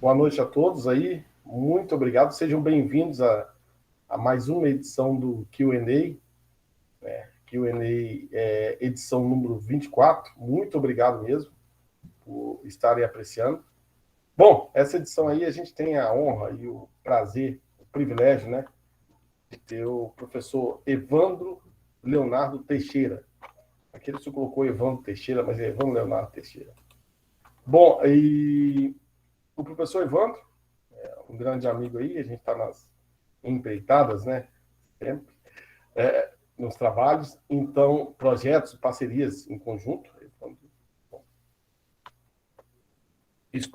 Boa noite a todos aí. Muito obrigado. Sejam bem-vindos a mais uma edição do Q&A. Q&A edição número 24. Muito obrigado mesmo por estarem apreciando. Bom, essa edição aí a gente tem a honra e o prazer, o privilégio, né, de ter o professor Evandro Leonardo Teixeira. Aqui ele se colocou Evandro Teixeira, mas é Evandro Leonardo Teixeira. Bom, e o professor Evandro, um grande amigo aí, a gente está nas empreitadas, né? Sempre, nos trabalhos, então, projetos, parcerias em conjunto. Isso,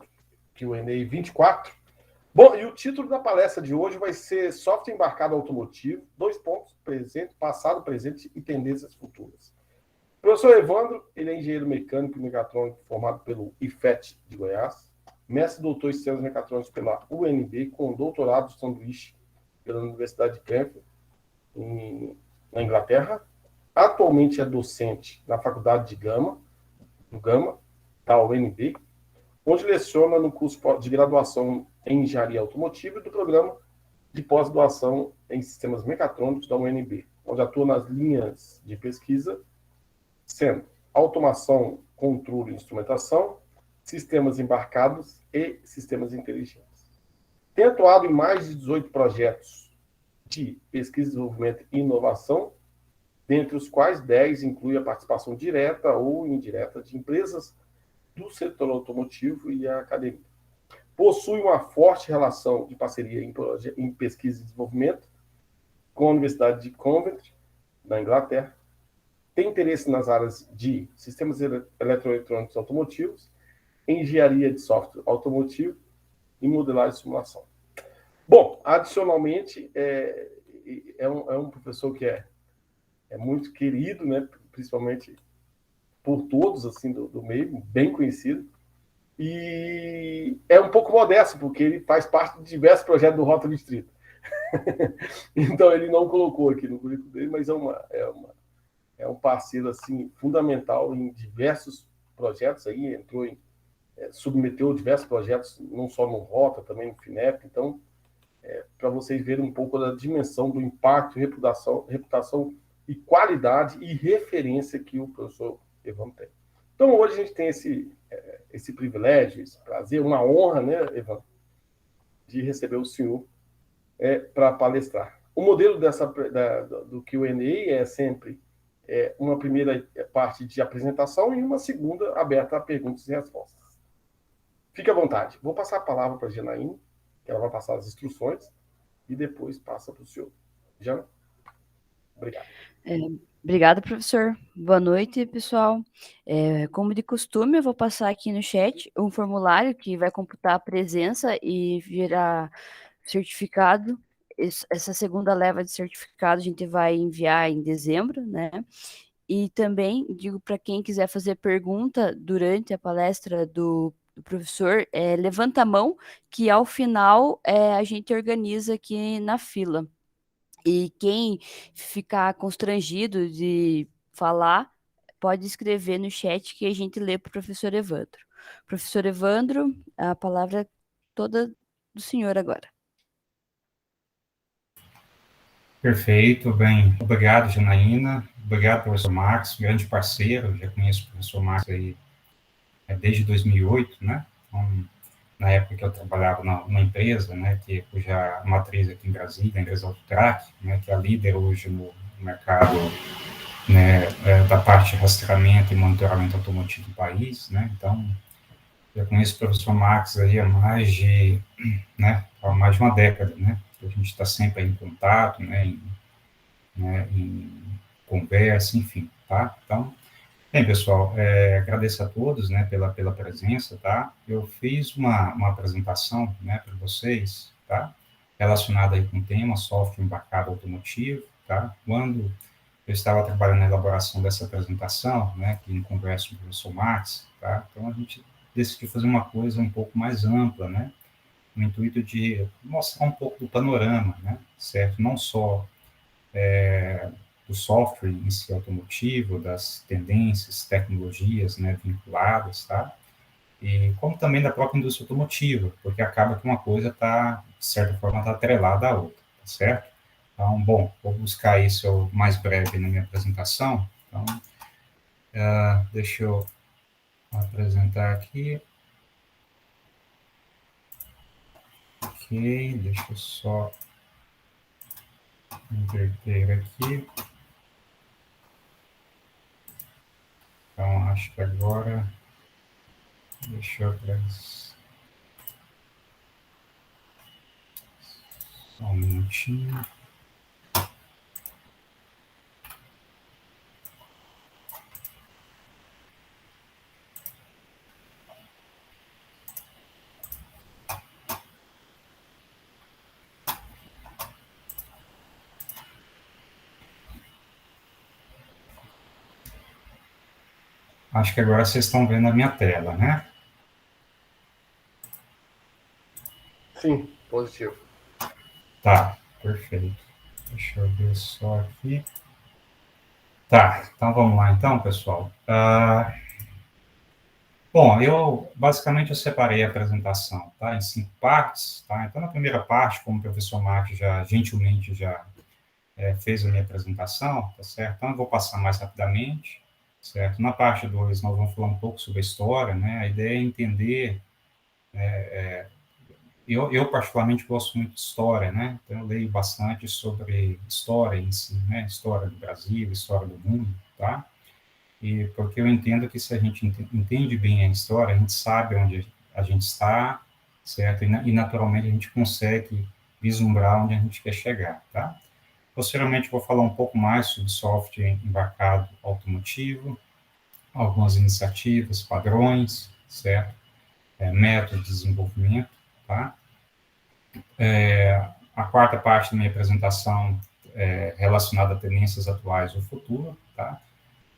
Q&A 24. Bom, e o título da palestra de hoje vai ser Software Embarcado Automotivo, 2 pontos, presente, passado, presente e tendências futuras. O professor Evandro, ele é engenheiro mecânico e mecatrônico formado pelo IFET de Goiás, mestre e doutor em sistemas mecatrônicos pela UNB, com doutorado de sanduíche pela Universidade de Cambridge, na Inglaterra. Atualmente é docente na Faculdade de Gama, da UNB, onde leciona no curso de graduação em Engenharia Automotiva e do programa de pós-graduação em Sistemas Mecatrônicos da UNB, onde atua nas linhas de pesquisa, sendo automação, controle e instrumentação, sistemas embarcados e sistemas inteligentes. Tem atuado em mais de 18 projetos de pesquisa, desenvolvimento e inovação, dentre os quais 10 inclui a participação direta ou indireta de empresas do setor automotivo e a academia. Possui uma forte relação de parceria em pesquisa e desenvolvimento com a Universidade de Cambridge, na Inglaterra. Tem interesse nas áreas de sistemas eletroeletrônicos automotivos, engenharia de software automotivo e modelagem e simulação. Bom, adicionalmente, é um professor que é muito querido, né, principalmente por todos assim do meio, bem conhecido, e é um pouco modesto, porque ele faz parte de diversos projetos do Rota 30. Então, ele não colocou aqui no currículo dele, mas é um parceiro assim, fundamental em diversos projetos, aí entrou submeteu diversos projetos, não só no Rota, também no FINEP. Então, para vocês verem um pouco da dimensão do impacto, reputação e qualidade e referência que o professor Evandro tem. Então, hoje a gente tem esse privilégio, esse prazer, uma honra, né, Evandro, de receber o senhor para palestrar. O modelo do Q&A é sempre uma primeira parte de apresentação e uma segunda aberta a perguntas e respostas. Fique à vontade. Vou passar a palavra para a Janaína, que ela vai passar as instruções, e depois passa para o senhor. Jana? Obrigado. Obrigada, professor. Boa noite, pessoal. Como de costume, eu vou passar aqui no chat um formulário que vai computar a presença e virar certificado. Essa segunda leva de certificado a gente vai enviar em dezembro, né? E também digo para quem quiser fazer pergunta durante a palestra do professor, levanta a mão, que ao final a gente organiza aqui na fila. E quem ficar constrangido de falar, pode escrever no chat que a gente lê para o professor Evandro. Professor Evandro, a palavra é toda do senhor agora. Perfeito, bem, obrigado, Janaína, obrigado, professor Marcos, grande parceiro, já conheço o professor Marcos aí desde 2008, né, então, na época que eu trabalhava numa empresa, né, cuja matriz aqui em Brasília, a empresa Autotrac, né, que é a líder hoje no mercado, né, da parte de rastreamento e monitoramento automotivo do país, né, então, eu conheço o professor Marcos aí há mais de uma década, né, a gente está sempre em contato, né, em conversa, enfim, tá? Então, bem, pessoal, agradeço a todos, né, pela presença, tá? Eu fiz uma apresentação, né, para vocês, tá? Relacionada aí com o tema software embarcado automotivo, tá? Quando eu estava trabalhando na elaboração dessa apresentação, né, aqui em conversa com o professor Max, tá? Então, a gente decidiu fazer uma coisa um pouco mais ampla, né? No intuito de mostrar um pouco do panorama, né? Certo? Não só do software em si automotivo, das tendências, tecnologias, né, vinculadas, tá? e como também da própria indústria automotiva, porque acaba que uma coisa está, de certa forma, está atrelada à outra, tá certo? Então, bom, vou buscar isso mais breve na minha apresentação. Então, deixa eu apresentar aqui. Ok, deixa eu só inverter aqui. Então, acho que agora... Deixa eu atrás. Só um minutinho. Acho que agora vocês estão vendo a minha tela, né? Sim, positivo. Tá, perfeito. Deixa eu ver só aqui. Tá, então vamos lá então, pessoal. Bom, basicamente eu separei a apresentação, tá, em 5 partes, tá? Então, na primeira parte, como o professor Marcos já gentilmente fez a minha apresentação, tá certo? Então, eu vou passar mais rapidamente, certo? Na parte 2, nós vamos falar um pouco sobre a história, né? A ideia é entender... Eu particularmente gosto muito de história, né? Então, eu leio bastante sobre história em si, né? História do Brasil, história do mundo, tá? E porque eu entendo que se a gente entende bem a história, a gente sabe onde a gente está, certo? E naturalmente a gente consegue vislumbrar onde a gente quer chegar, tá? Posteriormente, vou falar um pouco mais sobre software embarcado automotivo, algumas iniciativas, padrões, certo? Método de desenvolvimento, tá? A quarta parte da minha apresentação é relacionada a tendências atuais do futuro, tá?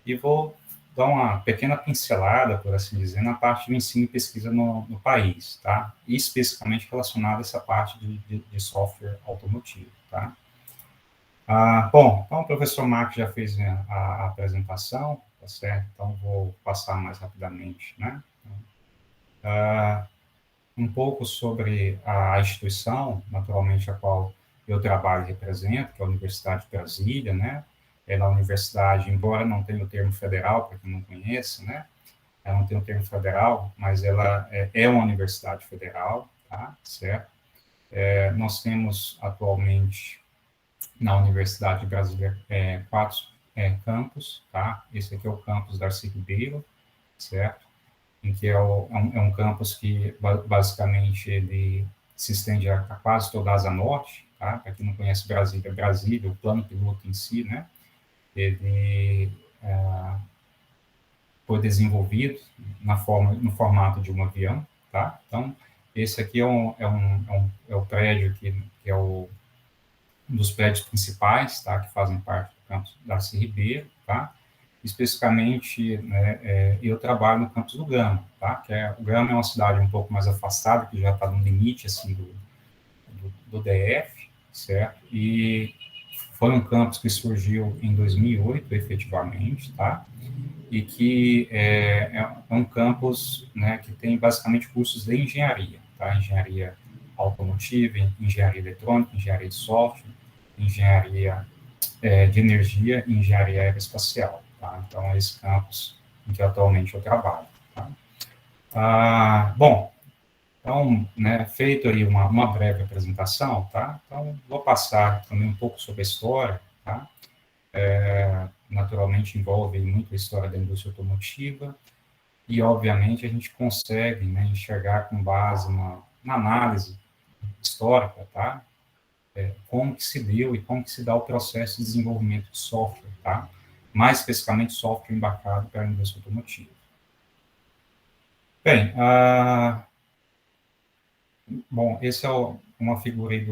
E vou dar uma pequena pincelada, por assim dizer, na parte de ensino e pesquisa no país, tá? E especificamente relacionada a essa parte de software automotivo, tá? Bom, então o professor Marcos já fez a apresentação, tá certo? Então vou passar mais rapidamente, né? Um pouco sobre a instituição, naturalmente, a qual eu trabalho e represento, que é a Universidade de Brasília, né? Ela é uma universidade, embora não tenha o termo federal, para quem não conhece, né? Ela não tem o termo federal, mas ela é uma universidade federal, tá? Certo? Nós temos, atualmente, na Universidade de Brasília, 4 campos, tá? Esse aqui é o campus Darcy Ribeiro, certo? Em que é um campus que, basicamente, ele se estende a quase toda a Asa Norte, tá? Para quem não conhece Brasília, o plano piloto em si, né? Ele foi desenvolvido no formato de um avião, tá? Então, esse aqui é o prédio que é um dos prédios principais, tá? Que fazem parte do campus Darcy Ribeiro, tá? Especificamente, né, eu trabalho no campus do Gama, tá? O Gama é uma cidade um pouco mais afastada, que já está no limite, assim, do DF, certo? E foi um campus que surgiu em 2008, efetivamente, tá? E que é um campus, né, que tem basicamente cursos de engenharia, tá? Engenharia automotiva, engenharia eletrônica, engenharia de software, engenharia de energia e engenharia aeroespacial, tá? Então, é esse campus em que atualmente eu trabalho, tá? Bom, então, né, feito aí uma breve apresentação, tá? Então, vou passar também um pouco sobre a história, tá? Naturalmente, envolve muito a história da indústria automotiva, e, obviamente, a gente consegue, né, enxergar com base na análise histórica, tá? Como que se deu e como que se dá o processo de desenvolvimento de software, tá? Mais especificamente, software embarcado para a indústria automotiva. Bem, bom, esse é uma figura aí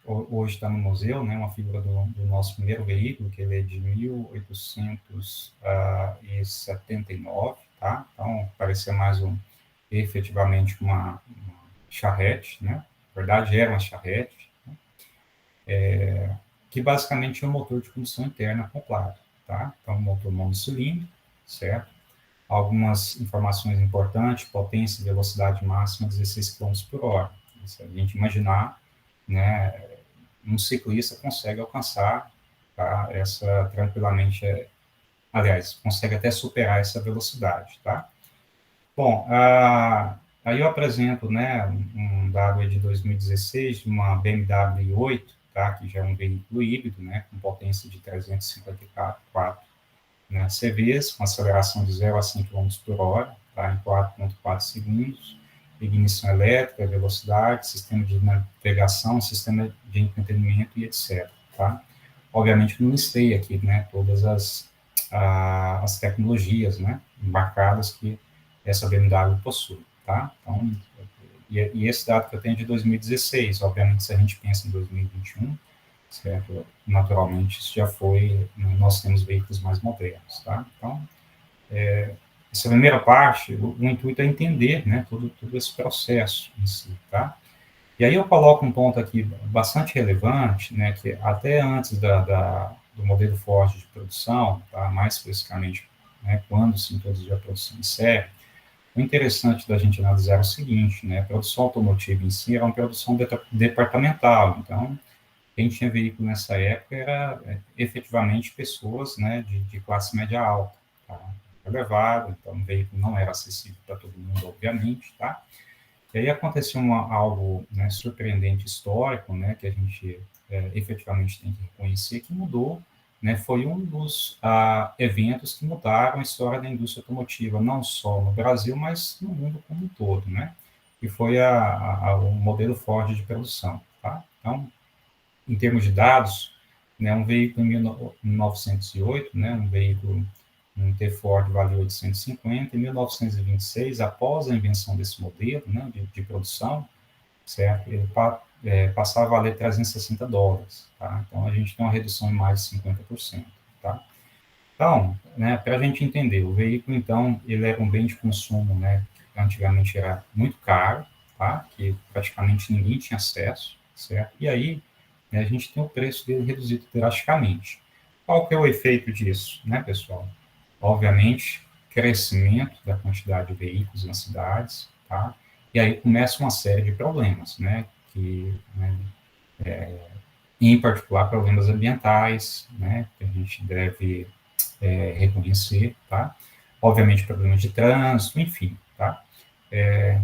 hoje está no museu, né, uma figura do nosso primeiro veículo, que ele é de 1879, tá? Então, parecia mais efetivamente uma charrete, né? Na verdade, era uma charrete, né? Que basicamente é um motor de combustão interna acoplado, tá? Então, um motor monocilíndrico, certo? algumas informações importantes: potência e velocidade máxima 16 km por hora. Se a gente imaginar, né, um ciclista consegue alcançar, tá, essa tranquilamente, aliás, consegue até superar essa velocidade, tá? Bom, aí eu apresento, né, um dado aí de 2016, de uma BMW i8, tá, que já é um veículo híbrido, né, com potência de 354, né, CVs, com aceleração de 0 a 100 km por hora, tá, em 4,4 segundos, ignição elétrica, velocidade, sistema de navegação, sistema de entretenimento e etc. Tá? Obviamente, não listei aqui, né, todas as tecnologias, né, embarcadas que essa BMW possui. Tá? Então, e esse dado que eu tenho é de 2016, obviamente, se a gente pensa em 2021, certo? Naturalmente, isso já foi, nós temos veículos mais modernos, tá? Então, essa primeira parte, o intuito é entender, né, todo esse processo em si, tá? E aí eu coloco um ponto aqui bastante relevante, né, que até antes do modelo Ford de produção, tá, mais especificamente, né, quando se introduziu a produção em série, o interessante da gente analisar é o seguinte, né, a produção automotiva em si era uma produção departamental, então, quem tinha veículo nessa época era efetivamente pessoas, né, de classe média alta, tá? Elevado, então o veículo não era acessível para todo mundo, obviamente, tá? E aí aconteceu algo, né, surpreendente histórico, né, que a gente efetivamente tem que reconhecer que mudou, né, foi um dos eventos que mudaram a história da indústria automotiva, não só no Brasil, mas no mundo como um todo, né? Que foi o modelo Ford de produção, tá? Então, em termos de dados, né, um veículo em 1908, né, um veículo, um T-Ford valia 850, em 1926, após a invenção desse modelo, né, de produção, certo, ele passava a valer $360, tá? Então, a gente tem uma redução em mais de 50%, tá? Então, né, para a gente entender, o veículo, então, ele era um bem de consumo, né, que antigamente era muito caro, tá? Que praticamente ninguém tinha acesso, certo? E aí, né, a gente tem o preço dele reduzido drasticamente. Qual que é o efeito disso, né, pessoal? Obviamente, crescimento da quantidade de veículos nas cidades, tá? E aí começa uma série de problemas, né, que, né, em particular, problemas ambientais, né, que a gente deve reconhecer, tá? Obviamente, problemas de trânsito, enfim, tá?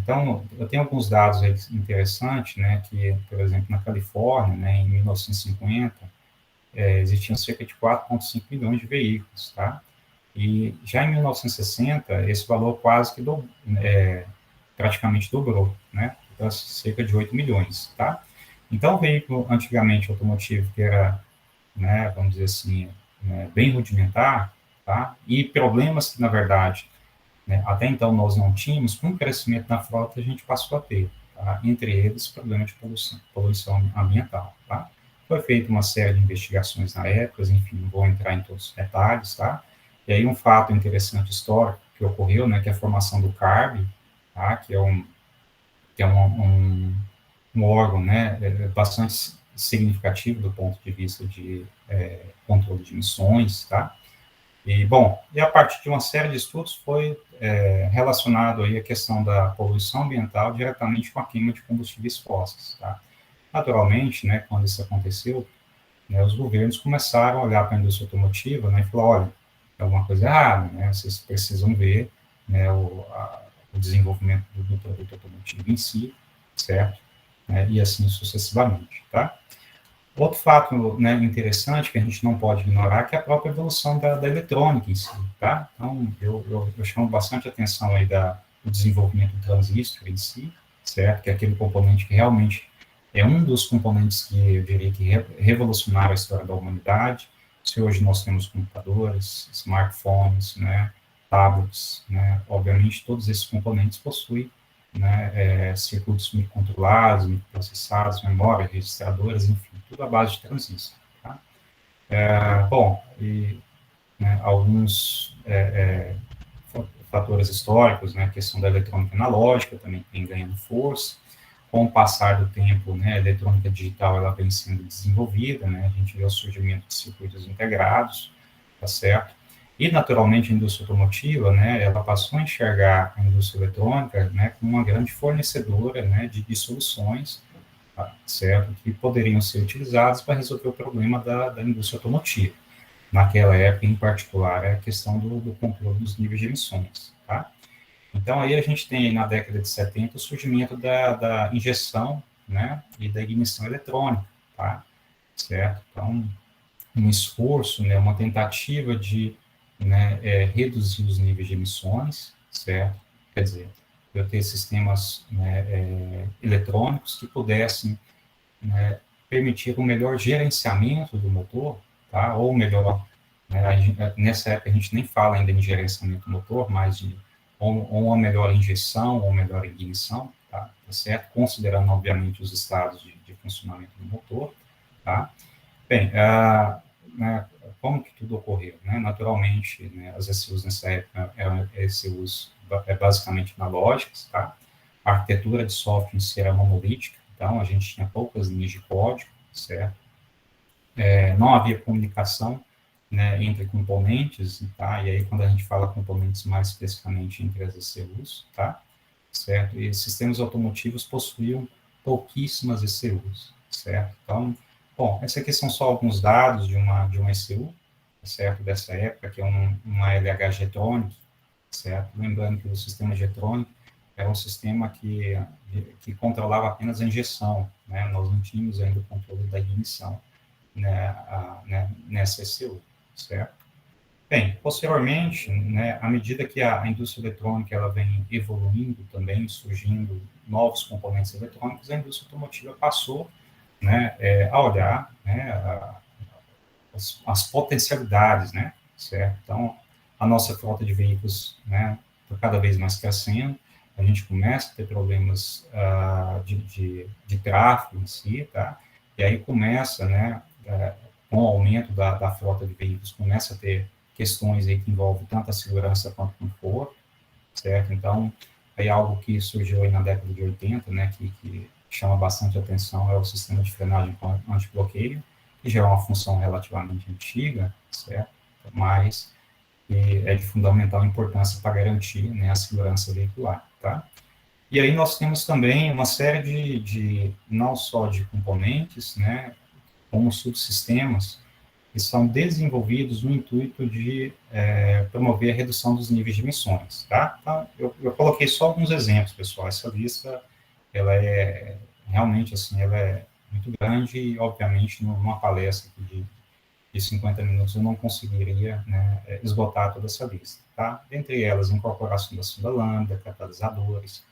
Então, eu tenho alguns dados aí interessantes, né, que, por exemplo, na Califórnia, né, em 1950, existiam cerca de 4,5 milhões de veículos, tá? E já em 1960, esse valor quase que praticamente dobrou, né? Para cerca de 8 milhões, tá? Então, o veículo antigamente automotivo, que era, né, vamos dizer assim, bem rudimentar, tá? E problemas que, na verdade, né, até então nós não tínhamos, com o crescimento da frota a gente passou a ter, tá? Entre eles, problemas de poluição ambiental, tá? Foi feita uma série de investigações na época, enfim, não vou entrar em todos os detalhes, tá? E aí um fato interessante histórico que ocorreu, né, que é a formação do CARB, tá? Que é um órgão, né, bastante significativo do ponto de vista de controle de emissões, tá? E, bom, e a partir de uma série de estudos foi relacionado aí a questão da poluição ambiental diretamente com a queima de combustíveis fósseis, tá? Naturalmente, né, quando isso aconteceu, né, os governos começaram a olhar para a indústria automotiva, né, e falar, olha, é alguma coisa errada, né, vocês precisam ver, né, o desenvolvimento do produto automotivo em si, certo? E assim sucessivamente, tá? Outro fato, né, interessante que a gente não pode ignorar que é a própria evolução da eletrônica em si, tá? Então, eu chamo bastante atenção aí do desenvolvimento do transistor em si, certo? Que é aquele componente que realmente é um dos componentes que eu diria que revolucionaram a história da humanidade. Se hoje nós temos computadores, smartphones, né, tablets, né, obviamente todos esses componentes possuem, né, circuitos microcontrolados, microprocessados, memória, registradoras, enfim, tudo à base de transistor. Tá? Bom, e né, alguns fatores históricos, né, a questão da eletrônica analógica também vem ganhando força. Com o passar do tempo, né, a eletrônica digital ela vem sendo desenvolvida, né, a gente vê o surgimento de circuitos integrados, tá certo? E, naturalmente, a indústria automotiva, né, ela passou a enxergar a indústria eletrônica, né, como uma grande fornecedora, né, de soluções, tá, certo, que poderiam ser utilizadas para resolver o problema da indústria automotiva. Naquela época, em particular, é a questão do controle dos níveis de emissões, tá? Então, aí a gente tem, na década de 70, o surgimento da injeção, né, e da ignição eletrônica, tá? Certo? Então, um esforço, né, uma tentativa de, né, reduzir os níveis de emissões, certo? Quer dizer, eu ter sistemas, né, eletrônicos que pudessem, né, permitir um melhor gerenciamento do motor, tá? Ou melhor, né, nessa época a gente nem fala ainda em gerenciamento do motor, mas de ou uma melhor injeção ou melhor ignição, tá certo? Considerando, obviamente, os estados de funcionamento do motor, tá? Bem, né, como que tudo ocorreu, né? Naturalmente, né, as ECUs nessa época eram ECUs basicamente analógicas, tá? A arquitetura de software em si era monolítica, então a gente tinha poucas linhas de código, certo? Não havia comunicação, né, entre componentes, tá? E aí quando a gente fala componentes mais especificamente entre as ECUs, tá? Certo? E sistemas automotivos possuíam pouquíssimas ECUs, certo? Então, bom, esses aqui são só alguns dados de uma ECU, certo? Dessa época, que é uma LH Getronic, certo? Lembrando que o sistema Getronic era um sistema que controlava apenas a injeção, né? Nós não tínhamos ainda o controle da ignição, né, nessa ECU, certo? Bem, posteriormente, né, à medida que a indústria eletrônica ela vem evoluindo também, surgindo novos componentes eletrônicos, a indústria automotiva passou, né, a olhar, né, as potencialidades, né, certo? Então, a nossa frota de veículos, né, está cada vez mais crescendo, a gente começa a ter problemas de tráfego em si, tá? E aí começa, né, com o aumento da frota de veículos, começa a ter questões aí que envolvem tanto a segurança quanto o conforto, certo? Então, aí algo que surgiu aí na década de 80, né, que chama bastante atenção é o sistema de frenagem anti-bloqueio, que já é uma função relativamente antiga, certo? Mas que é de fundamental importância para garantir, né, a segurança veicular, tá? E aí nós temos também uma série não só de componentes, né, como subsistemas, que são desenvolvidos no intuito de promover a redução dos níveis de emissões, tá? Então, eu coloquei só alguns exemplos, pessoal. Essa lista, ela é realmente, assim, ela é muito grande e, obviamente, numa palestra de 50 minutos eu não conseguiria, né, esgotar toda essa lista, tá? Dentre elas, incorporação da sonda lambda, catalisadores,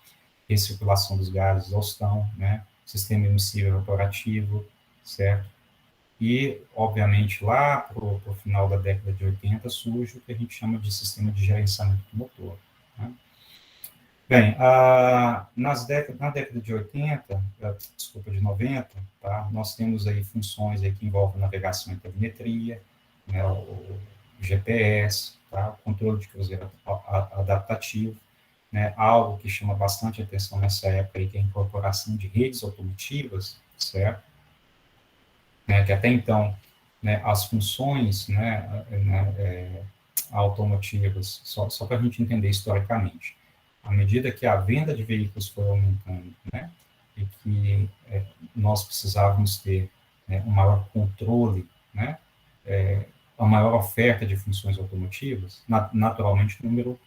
recirculação dos gases exaustão, né, sistema emissível evaporativo, certo? E, obviamente, lá para o final da década de 80 surge o que a gente chama de sistema de gerenciamento do motor, né? Bem, na década de 80, desculpa, de 90, tá, nós temos aí funções aí que envolvem navegação e telemetria, né, o GPS, tá, o controle de cruzeiro adaptativo, né, algo que chama bastante atenção nessa época aí, que é a incorporação de redes automotivas, certo? Né, que até então, né, as funções, automotivas, só para a gente entender historicamente, à medida que a venda de veículos foi aumentando, né, e que nós precisávamos ter, né, um maior controle, né, a maior oferta de funções automotivas, naturalmente o número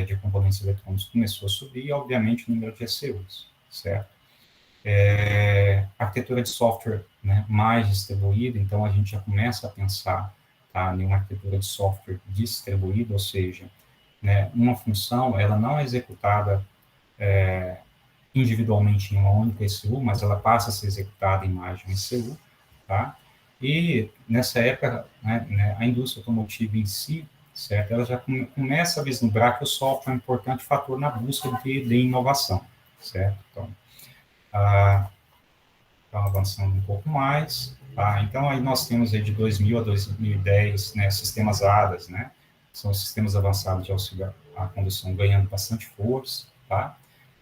de componentes eletrônicos começou a subir e, obviamente, o número de ECUs, certo? Arquitetura de software, né, mais distribuída, então a gente já começa a pensar, tá, em uma arquitetura de software distribuída, ou seja, né, uma função, ela não é executada individualmente em uma única ECU, mas ela passa a ser executada em mais de uma ECU, tá? E nessa época, a indústria automotiva em si, certo, ela já começa a vislumbrar que o software é um importante fator na busca de inovação, certo? Então, avançando um pouco mais, tá? Então, aí nós temos aí de 2000 a 2010, né, sistemas ADAS, né? São sistemas avançados de auxílio à condução ganhando bastante força, tá?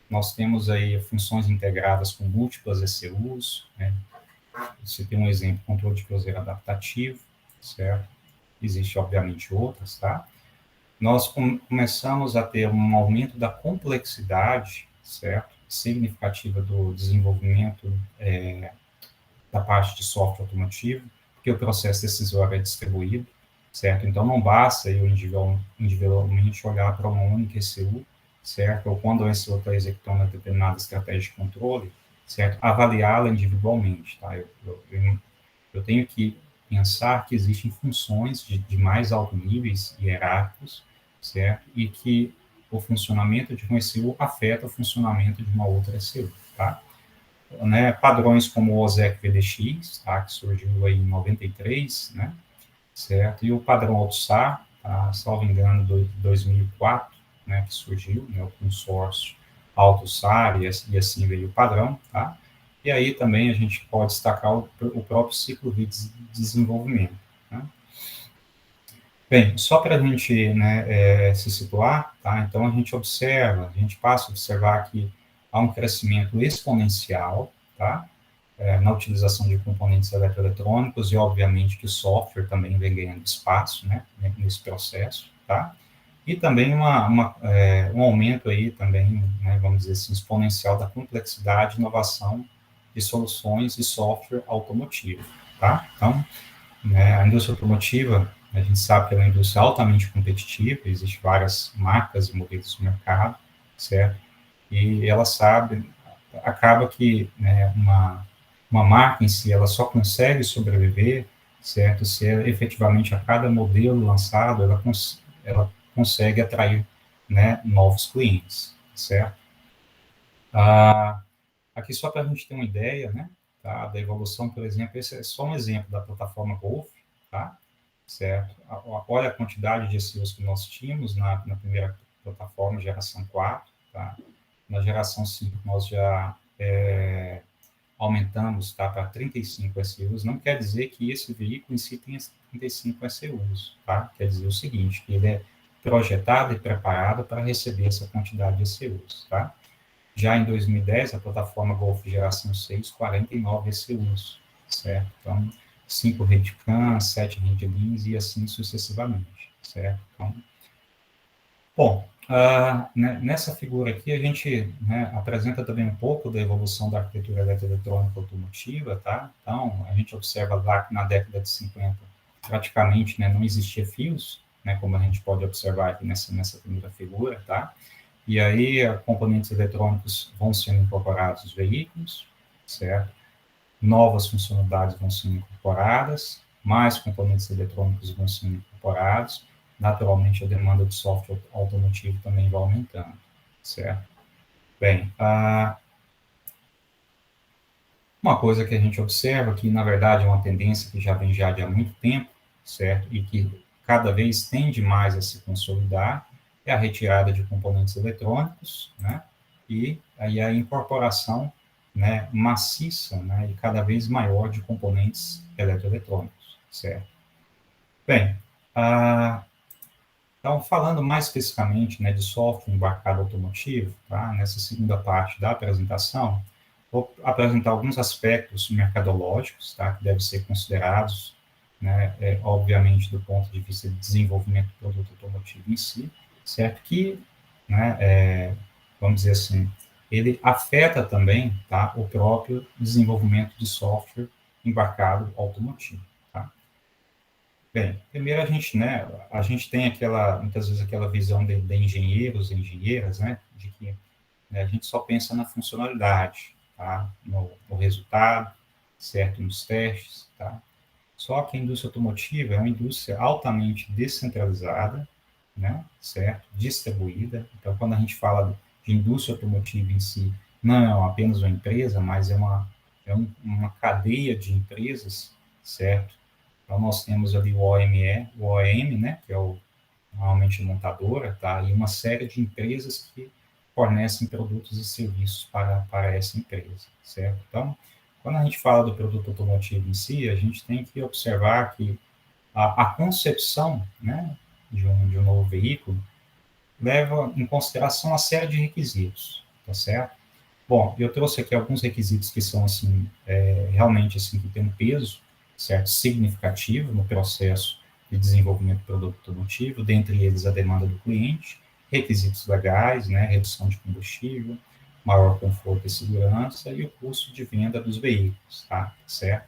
Nós temos aí funções integradas com múltiplas ECUs, né? Você tem um exemplo, controle de cruzeiro adaptativo, certo? existem, obviamente, outras, tá? Nós começamos a ter um aumento da complexidade, certo? Significativa do desenvolvimento da parte de software automotivo, porque o processo decisório é distribuído, certo? Então, não basta eu individualmente olhar para uma única ECU, certo? Ou quando a ECU está executando uma determinada estratégia de controle, certo? Avaliá-la individualmente, tá? Eu tenho que pensar que existem funções de mais alto níveis hierárquicos, certo? E que o funcionamento de uma ECU afeta o funcionamento de uma outra ECU, tá? Né, padrões como o OSEC VDX, tá, que surgiu aí em 93, né, certo? E o padrão AutoSAR, tá, salvo engano, 2004, né, que surgiu, né, o consórcio AutoSAR, e assim veio o padrão, tá? E aí também a gente pode destacar o próprio ciclo de desenvolvimento, né? Bem, só para a gente, né, se situar, tá? Então a gente passa a observar que há um crescimento exponencial, tá? Na utilização de componentes eletroeletrônicos e, obviamente, que o software também vem ganhando espaço, né, nesse processo, tá? E também um aumento aí também, né, vamos dizer assim, exponencial da complexidade e inovação de soluções e software automotivo, tá? Então, né, a indústria automotiva, a gente sabe que ela é uma indústria altamente competitiva, existem várias marcas e modelos no mercado, certo? E ela sabe, acaba que, né, uma marca em si, ela só consegue sobreviver, certo? Se efetivamente a cada modelo lançado, ela consegue atrair, né, novos clientes, certo? Aqui só para a gente ter uma ideia, né, tá, da evolução, por exemplo, esse é só um exemplo da plataforma Golf, tá? Certo? Olha a quantidade de SEOs que nós tínhamos na primeira plataforma, geração 4, tá? Na geração 5, nós já aumentamos, tá, para 35 SEUs. Não quer dizer que esse veículo em si tenha 35 SEUs, tá? Quer dizer o seguinte, que ele é projetado e preparado para receber essa quantidade de SEUs, tá? Já em 2010, a plataforma Golf geração 6, 49 SEUs, certo? Então, 5 Redcam, 7 Redlins e assim sucessivamente, certo? Então, bom, nessa figura aqui a gente, né, apresenta também um pouco da evolução da arquitetura eletroeletrônica automotiva, tá? Então, a gente observa lá que na década de 50 praticamente, né, não existia fios, né, como a gente pode observar aqui nessa primeira figura, tá? E aí, componentes eletrônicos vão sendo incorporados nos veículos, certo? Novas funcionalidades vão sendo incorporadas, mais componentes eletrônicos vão sendo incorporados, naturalmente a demanda de software automotivo também vai aumentando, certo? Bem, uma coisa que a gente observa, que na verdade é uma tendência que já vem já de há muito tempo, certo? E que cada vez tende mais a se consolidar, é a retirada de componentes eletrônicos, né? E aí a incorporação, né, maciça, né, e cada vez maior de componentes eletroeletrônicos, certo? Bem, então, falando mais especificamente, né, de software embarcado automotivo, tá? Nessa segunda parte da apresentação, vou apresentar alguns aspectos mercadológicos, tá, que devem ser considerados, né, obviamente, do ponto de vista de desenvolvimento do produto automotivo em si, certo? Que, né, vamos dizer assim, ele afeta também, tá, o próprio desenvolvimento de software embarcado automotivo, tá? Bem, primeiro a gente tem muitas vezes aquela visão de engenheiros e engenheiras, né, de que, né, a gente só pensa na funcionalidade, tá, no resultado, certo, nos testes, tá? Só que a indústria automotiva é uma indústria altamente descentralizada, né, certo? Distribuída. Então, quando a gente fala de indústria automotiva em si, não é apenas uma empresa, mas é uma cadeia de empresas, certo? Então, nós temos ali o OEM, né, que é normalmente a montadora, tá? E uma série de empresas que fornecem produtos e serviços para essa empresa, certo? Então, quando a gente fala do produto automotivo em si, a gente tem que observar que a concepção, né, de um novo veículo leva em consideração uma série de requisitos, tá certo? Bom, eu trouxe aqui alguns requisitos que são, assim, realmente, assim, que tem um peso, certo, significativo no processo de desenvolvimento do produto automotivo, dentre eles a demanda do cliente, requisitos legais, né, redução de combustível, maior conforto e segurança e o custo de venda dos veículos, tá? Certo?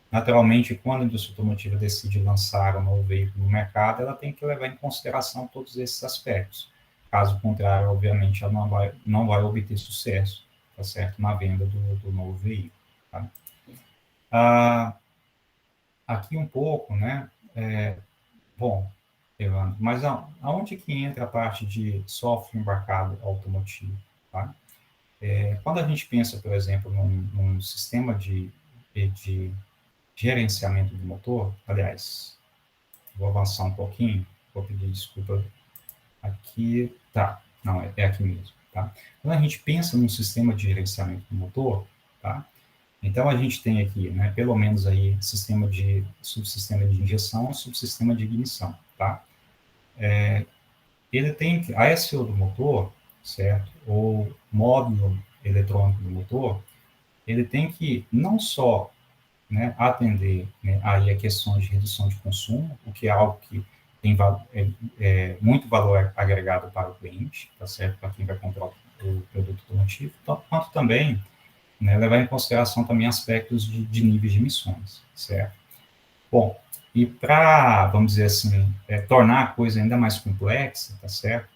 Naturalmente, quando a indústria automotiva decide lançar um novo veículo no mercado, ela tem que levar em consideração todos esses aspectos. Caso contrário, obviamente, ela não vai obter sucesso, tá certo? Na venda do novo veículo, tá? Aqui um pouco, né? Bom, Evandro, mas aonde que entra a parte de software embarcado automotivo, tá? Quando a gente pensa, por exemplo, num sistema de gerenciamento do motor, aliás, vou avançar um pouquinho, vou pedir desculpa aqui, tá, não, é aqui mesmo, tá? Quando a gente pensa num sistema de gerenciamento do motor, tá? Então, a gente tem aqui, né, pelo menos aí, subsistema de injeção e subsistema de ignição, tá? Ele tem a SO do motor, certo? Ou módulo eletrônico do motor, ele tem que não só, né, atender, né, aí a questões de redução de consumo, o que é algo que tem muito valor agregado para o cliente, tá certo? Para quem vai comprar o produto automotivo, quanto também, né, levar em consideração também aspectos de níveis de emissões, certo? Bom, e para, vamos dizer assim, tornar a coisa ainda mais complexa, tá certo?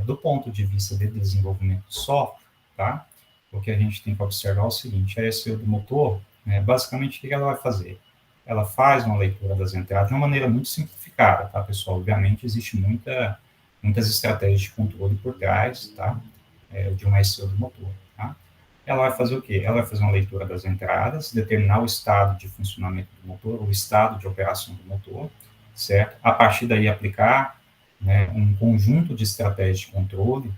Do ponto de vista de desenvolvimento de software, tá? O que a gente tem que observar é o seguinte, a SEO do motor, né, basicamente, o que ela vai fazer? Ela faz uma leitura das entradas de uma maneira muito simplificada, tá, pessoal? Obviamente, existe muitas estratégias de controle por trás, tá? De uma SEO do motor, tá? Ela vai fazer o quê? Ela vai fazer uma leitura das entradas, determinar o estado de funcionamento do motor, o estado de operação do motor, certo? A partir daí, aplicar, né, um conjunto de estratégias de controle,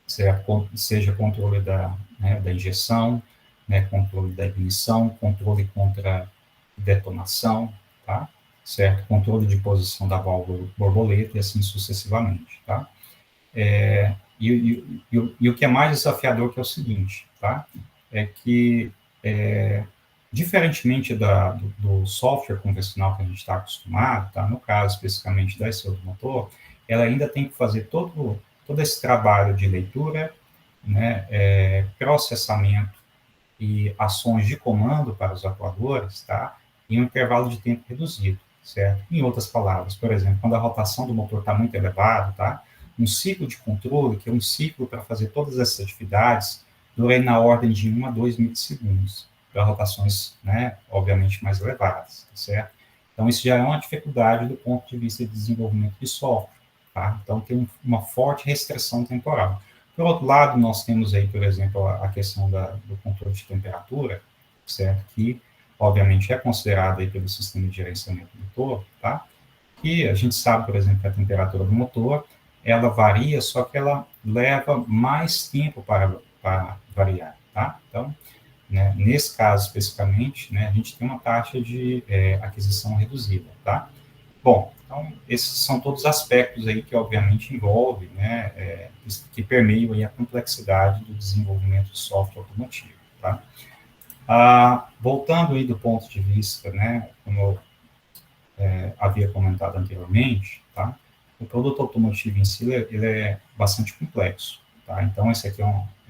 certo? Seja controle da injeção, né, controle da ignição, controle contra detonação, tá? Certo? Controle de posição da válvula borboleta e assim sucessivamente, tá? E o que é mais desafiador que é o seguinte, tá? É que, diferentemente do software convencional que a gente está acostumado, tá? No caso especificamente da SEO do motor, ela ainda tem que fazer todo esse trabalho de leitura, né, processamento e ações de comando para os atuadores, tá? Em um intervalo de tempo reduzido, certo? Em outras palavras, por exemplo, quando a rotação do motor está muito elevada, tá? Um ciclo de controle, que é um ciclo para fazer todas essas atividades, dura na ordem de 1 a 2 milissegundos, para rotações, né, obviamente mais elevadas, tá certo? Então, isso já é uma dificuldade do ponto de vista de desenvolvimento de software, tá? Então, tem uma forte restrição temporal. Por outro lado, nós temos aí, por exemplo, a questão do controle de temperatura, certo? Que, obviamente, é considerado aí pelo sistema de gerenciamento do motor, tá? E a gente sabe, por exemplo, que a temperatura do motor, ela varia, só que ela leva mais tempo para variar, tá? Então, né, nesse caso especificamente, né, a gente tem uma taxa de aquisição reduzida, tá? Bom, então, esses são todos aspectos aí que, obviamente, envolvem, né, que permeiam aí a complexidade do desenvolvimento de software automotivo, tá? Voltando aí do ponto de vista, né, como eu havia comentado anteriormente, tá? O produto automotivo em si, ele é bastante complexo, tá? Então, esse aqui é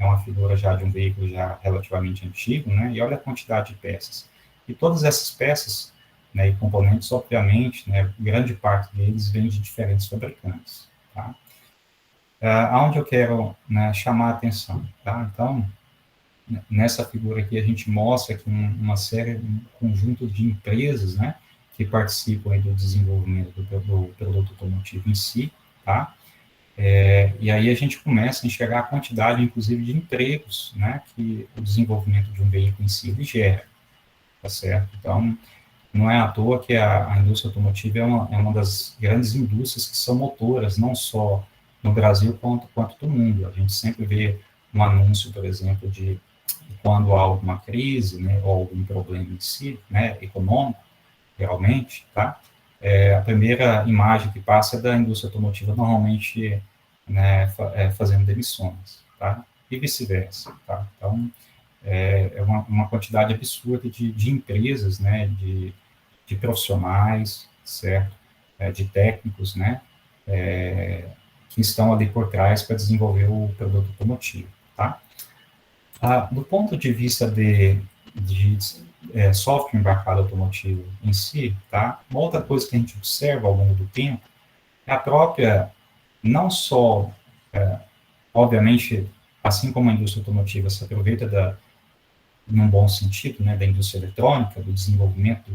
uma figura já de um veículo já relativamente antigo, né? E olha a quantidade de peças. E todas essas peças, né, e componentes, obviamente, né, grande parte deles vem de diferentes fabricantes, tá? Aonde eu quero, né, chamar a atenção, tá? Então, nessa figura aqui a gente mostra que uma série, um conjunto de empresas, né, que participam aí do desenvolvimento do produto automotivo em si, tá? E aí a gente começa a enxergar a quantidade, inclusive, de empregos, né, que o desenvolvimento de um veículo em si ele gera, tá certo? Então, não é à toa que a indústria automotiva é uma das grandes indústrias que são motoras, não só no Brasil quanto no mundo. A gente sempre vê um anúncio, por exemplo, de quando há alguma crise, né, ou algum problema em si, né, econômico, realmente, tá? A primeira imagem que passa é da indústria automotiva, normalmente, né, fazendo demissões, tá? E vice-versa, tá? Então, é uma quantidade absurda de empresas, né, de profissionais, certo? de técnicos, né, que estão ali por trás para desenvolver o produto automotivo, tá? Do ponto de vista de software embarcado automotivo em si, tá? Uma outra coisa que a gente observa ao longo do tempo é a própria, não só, obviamente, assim como a indústria automotiva se aproveita num bom sentido, né, da indústria eletrônica, do desenvolvimento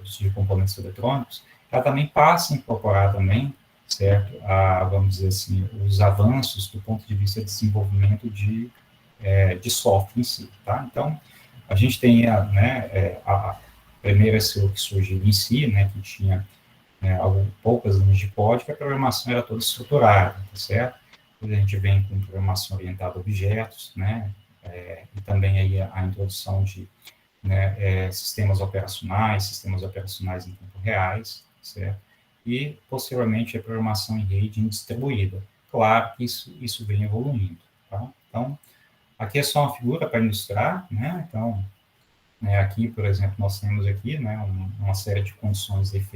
de componentes eletrônicos, ela também passa a incorporar também, certo, vamos dizer assim, os avanços do ponto de vista de desenvolvimento de software em si, tá? Então, a gente tem a primeira SEO que surgiu em si, né, que tinha poucas linhas de código, a programação era toda estruturada, tá certo? Depois a gente vem com programação orientada a objetos, né, e também aí a introdução de sistemas operacionais em tempo reais, certo? E, posteriormente, a programação em rede distribuída. Claro que isso vem evoluindo, tá? Então, aqui é só uma figura para ilustrar, né? Então, aqui, por exemplo, nós temos aqui, né, uma série de condições if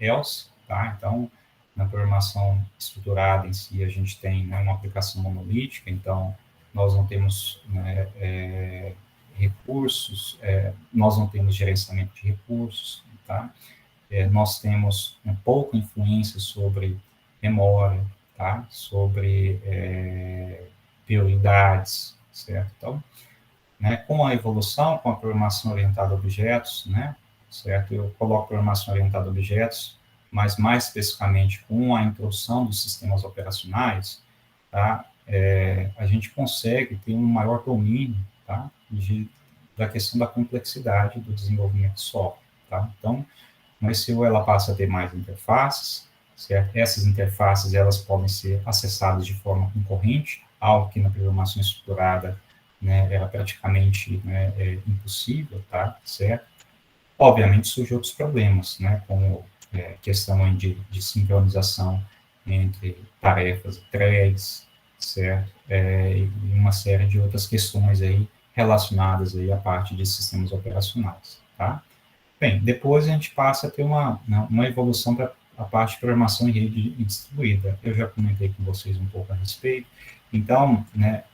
else, tá? Então, na programação estruturada em si, a gente tem, né, uma aplicação monolítica, então, nós não temos, né, recursos, nós não temos gerenciamento de recursos, tá? Nós temos pouca influência sobre memória, tá? Sobre prioridades, certo? Então, né, com a evolução, com a programação orientada a objetos, né, certo? Eu coloco programação orientada a objetos, mas mais especificamente com a introdução dos sistemas operacionais, tá? A gente consegue ter um maior domínio, tá? Da questão da complexidade do desenvolvimento de software, tá? Então, no SEO ela passa a ter mais interfaces, certo? Essas interfaces elas podem ser acessadas de forma concorrente, algo que na programação estruturada, né, era praticamente, né, impossível, tá? Certo? Obviamente surgem outros problemas, né, como questão de sincronização entre tarefas e threads, certo? E uma série de outras questões aí relacionadas aí à parte de sistemas operacionais, tá? Bem, depois a gente passa a ter uma evolução para a parte de programação em rede distribuída. Eu já comentei com vocês um pouco a respeito. Então, né,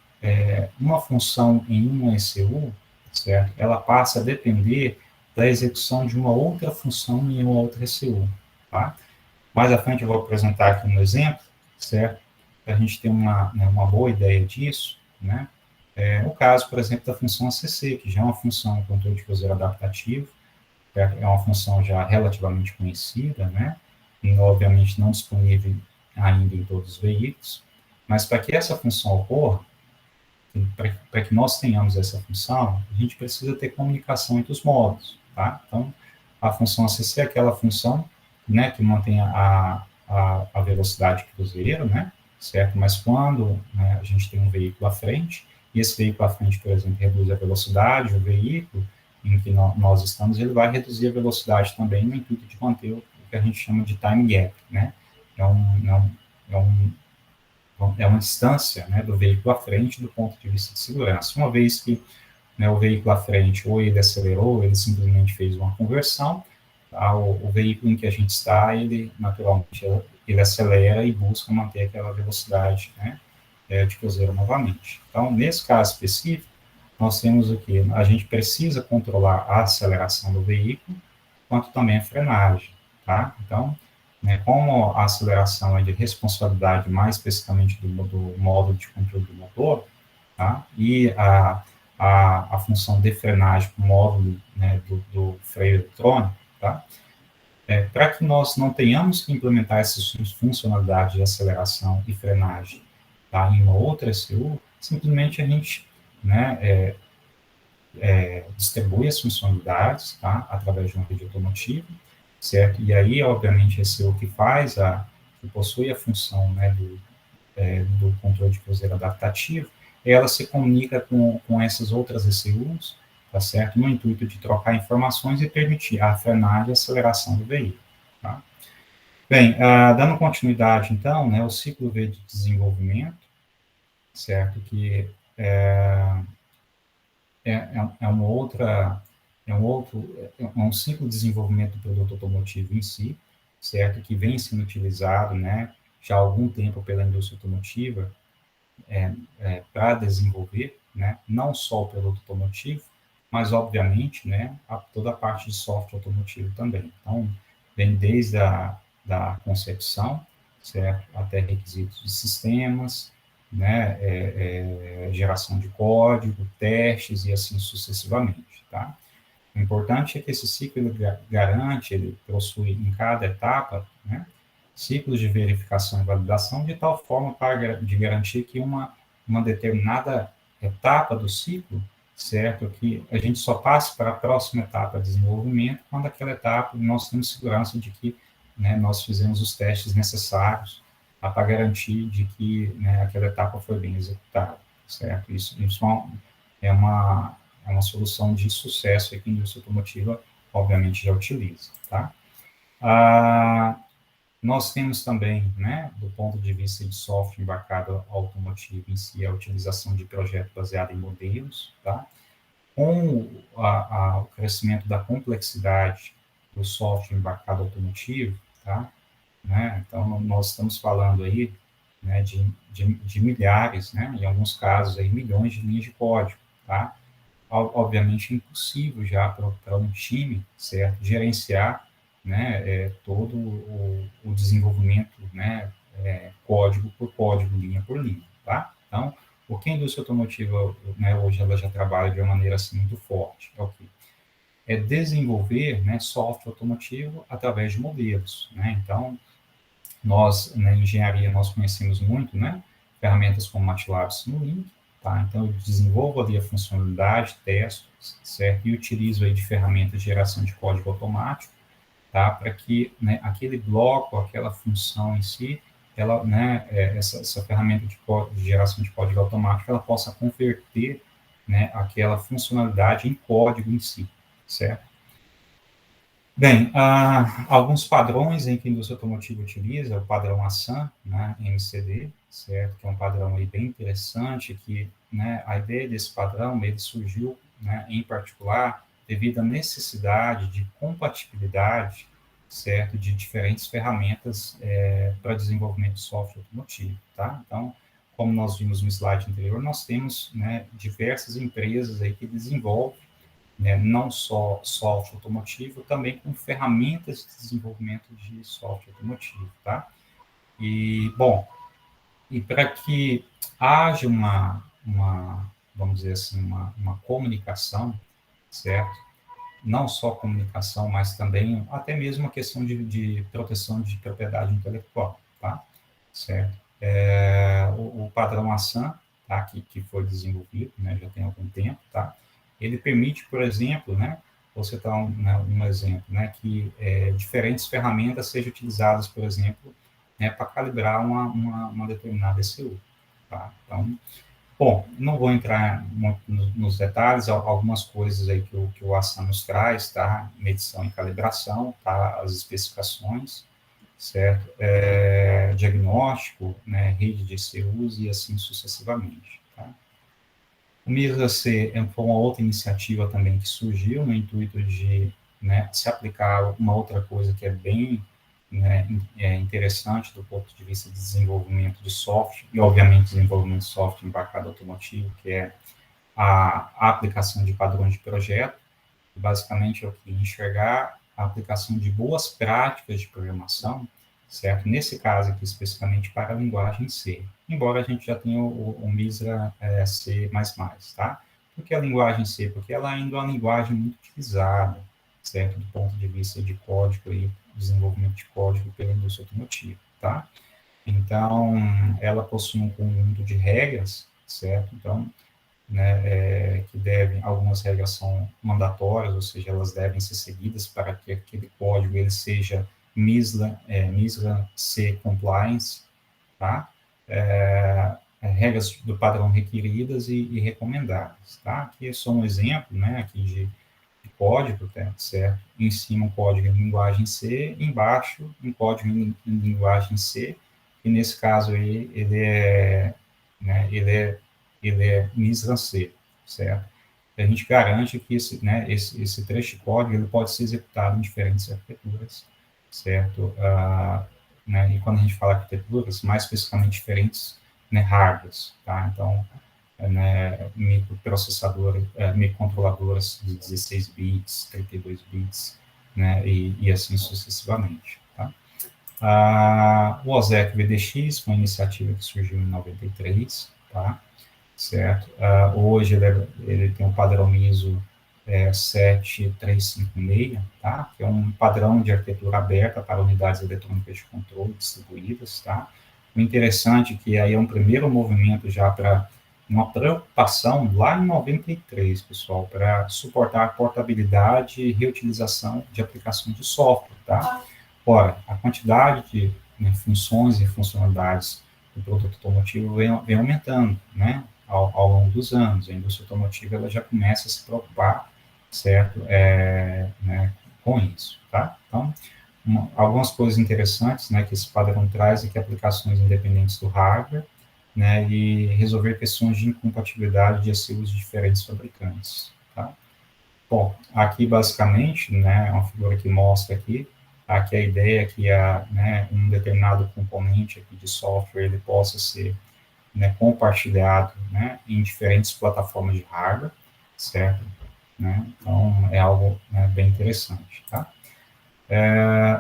uma função em uma ECU, certo? Ela passa a depender da execução de uma outra função em uma outra ECU, tá? Mais à frente eu vou apresentar aqui um exemplo, certo? Para a gente ter uma boa ideia disso, né? O caso, por exemplo, da função ACC, que já é uma função controle de cruzeiro adaptativo, é uma função já relativamente conhecida, né? E, obviamente, não disponível ainda em todos os veículos, mas para que essa função ocorra, para que nós tenhamos essa função, a gente precisa ter comunicação entre os módulos, tá? Então, a função ACC é aquela função, né, que mantém a velocidade cruzeiro, né, certo? Mas quando, né, a gente tem um veículo à frente, e esse veículo à frente, por exemplo, reduz a velocidade, o veículo em que nós estamos, ele vai reduzir a velocidade também no intuito de manter o que a gente chama de time gap, né? É uma distância, né, do veículo à frente do ponto de vista de segurança. Uma vez que, né, o veículo à frente ou ele acelerou, ou ele simplesmente fez uma conversão, tá? O veículo em que a gente está, ele naturalmente ele acelera e busca manter aquela velocidade, né, de cruzeiro novamente. Então, nesse caso específico, nós temos o que? A gente precisa controlar a aceleração do veículo, quanto também a frenagem, tá? Então, né, como a aceleração é de responsabilidade mais especificamente do módulo de controle do motor, tá? E a função de frenagem com o módulo, né, do freio eletrônico, tá? Para que nós não tenhamos que implementar essas funcionalidades de aceleração e frenagem, tá, em uma outra ECU, simplesmente a gente, né, distribui as funcionalidades, tá, através de uma rede automotiva, certo? E aí, obviamente, a ECU que possui a função, né, do controle de cruzeiro adaptativo, ela se comunica com essas outras ECUs, tá certo? No intuito de trocar informações e permitir a frenagem e a aceleração do veículo, tá? Bem, dando continuidade, então, né, o ciclo V de desenvolvimento, certo? Que é um ciclo de desenvolvimento do produto automotivo em si, certo? Que vem sendo utilizado, né, já há algum tempo pela indústria automotiva, para desenvolver, né, não só o produto automotivo, mas, obviamente, né, toda a parte de software automotivo também. Então, vem desde da concepção, certo, até requisitos de sistemas, né, geração de código, testes e assim sucessivamente, tá? O importante é que esse ciclo ele garante, ele possui em cada etapa, né, ciclos de verificação e validação de tal forma de garantir que uma determinada etapa do ciclo, certo, que a gente só passe para a próxima etapa de desenvolvimento quando aquela etapa nós temos segurança de que, né, nós fizemos os testes necessários para garantir de que, né, aquela etapa foi bem executada, certo? Isso é uma solução de sucesso que a indústria automotiva, obviamente, já utiliza, tá? Nós temos também, né, do ponto de vista de software embarcado automotivo em si, a utilização de projeto baseado em modelos, tá? Com o crescimento da complexidade do software embarcado automotivo, tá? Né? Então, nós estamos falando aí, né, de milhares, né, em alguns casos, aí, milhões de linhas de código, tá? Obviamente, é impossível já para um time, certo, gerenciar, né, todo o desenvolvimento, né, código por código, linha por linha, tá? Então, o que a indústria automotiva, né, hoje ela já trabalha de uma maneira assim muito forte, é o quê? É desenvolver, né, software automotivo através de modelos, né? Então, nós, na engenharia, nós conhecemos muito, né, ferramentas como MATLAB, Simulink, tá? Então, eu desenvolvo ali a funcionalidade, testo, certo? E utilizo aí de ferramentas de geração de código automático, tá? Para que, né, aquele bloco, aquela função em si, ela, né, essa ferramenta de geração de código automático, ela possa converter, né, aquela funcionalidade em código em si, certo? Bem, alguns padrões em que a indústria automotiva utiliza, o padrão ASAN, né, MCD, certo, que é um padrão aí bem interessante, que, né, a ideia desse padrão, ele surgiu, né, em particular, devido à necessidade de compatibilidade, certo, de diferentes ferramentas para desenvolvimento de software automotivo, tá? Então, como nós vimos no slide anterior, nós temos, né, diversas empresas aí que desenvolvem, né, não só software automotivo, também com ferramentas de desenvolvimento de software automotivo, tá? E, bom, e para que haja vamos dizer assim, uma comunicação, certo? Não só comunicação, mas também até mesmo a questão de proteção de propriedade intelectual, tá? Certo? O padrão ASAN, tá? Que foi desenvolvido, né, já tem algum tempo, tá? Ele permite, por exemplo, né, você dar um exemplo, né, que diferentes ferramentas sejam utilizadas, por exemplo, né, para calibrar uma determinada ECU, tá? Então, bom, não vou entrar muito nos detalhes, algumas coisas aí que o ASAN nos traz, tá? Medição e calibração, tá? As especificações, certo? Diagnóstico, né? Rede de ECUs e assim sucessivamente, tá? O MISA-C foi uma outra iniciativa também que surgiu no intuito de, né, se aplicar uma outra coisa que é bem, né, interessante do ponto de vista de desenvolvimento de software, e obviamente desenvolvimento de software embarcado automotivo, que é a aplicação de padrões de projeto, que basicamente é o que? Enxergar a aplicação de boas práticas de programação, certo? Nesse caso aqui, especificamente para a linguagem C, embora a gente já tenha o MISA C++, tá? Por que a linguagem C? Porque ela ainda é uma linguagem muito utilizada, certo? Do ponto de vista de código e desenvolvimento de código pela indústria automotiva, tá? Então, ela possui um conjunto de regras, certo? Então, né, algumas regras são mandatórias, ou seja, elas devem ser seguidas para que aquele código ele seja MISA C compliance, tá? Regras do padrão requeridas e recomendadas, tá? Aqui é só um exemplo, né, aqui de código, tá, certo? Em cima um código em linguagem C, embaixo um código em linguagem C, e nesse caso aí ele é MISA C, certo? A gente garante que esse trecho de código ele pode ser executado em diferentes arquiteturas, certo? Né, e quando a gente fala arquiteturas, mais especificamente diferentes, né, hardwares, tá? Então, né, microprocessadores, microcontroladoras de 16 bits, 32 bits, né, e assim sucessivamente, tá? O OSEC VDX foi uma iniciativa que surgiu em 93, tá? Certo? Hoje ele tem um padrão ISO 7356, tá? Que é um padrão de arquitetura aberta para unidades eletrônicas de controle distribuídas, tá? O interessante é que aí é um primeiro movimento já para uma preocupação lá em 93, pessoal, para suportar a portabilidade e reutilização de aplicações de software, tá? Ora, a quantidade de, né, funções e funcionalidades do produto automotivo vem aumentando, né, ao longo dos anos. A indústria automotiva ela já começa a se preocupar, certo, né, com isso, tá? Então, algumas coisas interessantes, né, que esse padrão traz é que aplicações independentes do hardware, né, e resolver questões de incompatibilidade de ECUs de diferentes fabricantes, tá? Bom, aqui basicamente, né, é uma figura que mostra aqui, aqui a ideia é que né, um determinado componente aqui de software ele possa ser, né, compartilhado, né, em diferentes plataformas de hardware, certo? Né? Então, é algo, né, bem interessante, tá?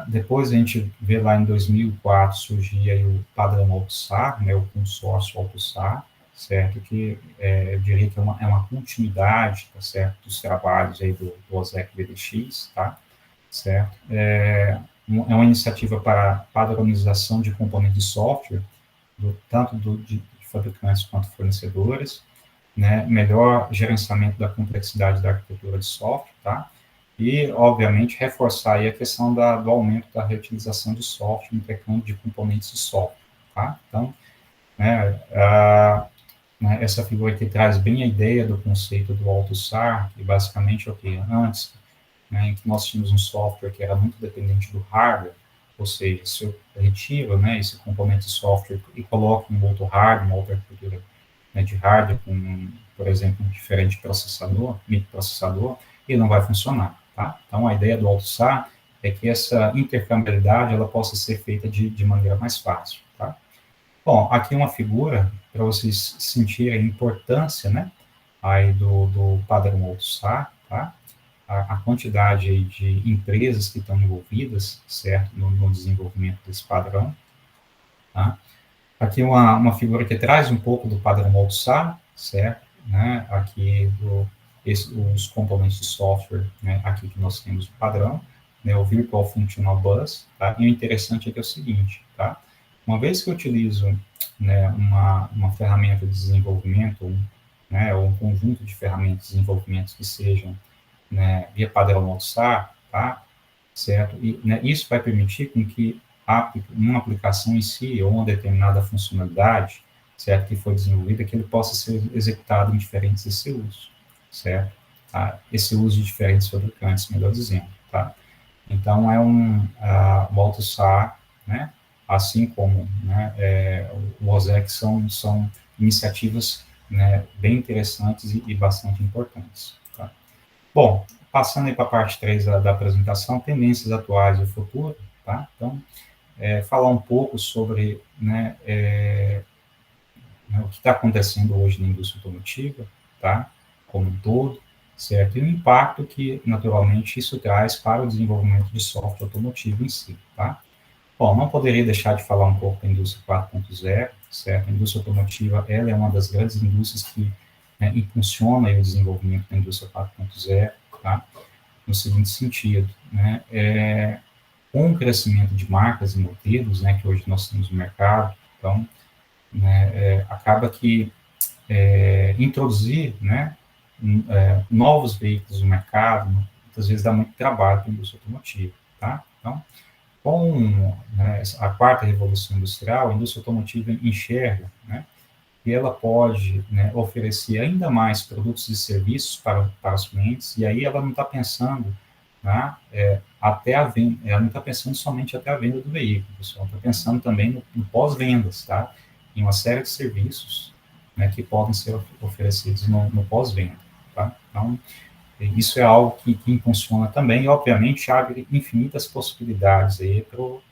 Depois a gente vê lá em 2004 surgir aí o padrão AutoSAR, né, o consórcio AutoSAR, certo? Que eu diria que é uma continuidade, tá certo, dos trabalhos aí do OSEC VDX, tá? Certo? É uma iniciativa para padronização de componentes de software, tanto de fabricantes quanto fornecedores, né? Melhor gerenciamento da complexidade da arquitetura de software, tá? E, obviamente, reforçar aí a questão do aumento da reutilização de software, intercâmbio de componentes de software, tá? Então, né, essa figura aqui traz bem a ideia do conceito do AutoSAR, que basicamente é o que antes, né, em que nós tínhamos um software que era muito dependente do hardware, ou seja, se eu retiro, né, esse componente de software e coloco um outro hardware, uma outra arquitetura, né, de hardware, com, por exemplo, um diferente processador, microprocessador, ele não vai funcionar, tá? Então, a ideia do AutoSAR é que essa intercambiabilidade ela possa ser feita de maneira mais fácil, tá? Bom, aqui uma figura para vocês sentirem a importância, né, aí do padrão AutoSAR, tá? A quantidade aí de empresas que estão envolvidas, certo, no desenvolvimento desse padrão, tá? Aqui uma figura que traz um pouco do padrão AutoSAR, certo, né? Aqui os componentes de software, né? Aqui que nós temos o padrão, né? O Virtual Functional Bus, tá? E o interessante é que é o seguinte, tá? Uma vez que eu utilizo, né, uma ferramenta de desenvolvimento, né, ou um conjunto de ferramentas de desenvolvimento que sejam, né, via padrão AutoSAR, tá? Certo? E, né, isso vai permitir com que uma aplicação em si, ou uma determinada funcionalidade, certo, que foi desenvolvida, que ele possa ser executado em diferentes ECUs, certo? Tá? ECUs de diferentes fabricantes, melhor dizendo, tá? Então, o AutoSAR, né, assim como, né, o OSEC são iniciativas, né, bem interessantes e bastante importantes, tá? Bom, passando aí para a parte 3 da apresentação, tendências atuais e o futuro, tá? Então, falar um pouco sobre, né, o que está acontecendo hoje na indústria automotiva, tá? Como um todo, certo? E o impacto que, naturalmente, isso traz para o desenvolvimento de software automotivo em si, tá? Bom, não poderia deixar de falar um pouco da indústria 4.0, certo? A indústria automotiva, ela é uma das grandes indústrias que, né, impulsiona o desenvolvimento da indústria 4.0, tá? No seguinte sentido, né? Com o crescimento de marcas e modelos, né, que hoje nós temos no mercado, então, né, acaba que introduzir, né, novos veículos no mercado, muitas vezes dá muito trabalho para a indústria automotiva, tá? Então, com, né, a quarta revolução industrial, a indústria automotiva enxerga, né, que ela pode, né, oferecer ainda mais produtos e serviços para os clientes, e aí ela não está pensando, né, até a venda, ela não está pensando somente até a venda do veículo, pessoal, está pensando também no pós-vendas, tá? Em uma série de serviços, né, que podem ser oferecidos no pós-venda, tá? Então, isso é algo que impulsiona também, e obviamente abre infinitas possibilidades aí para o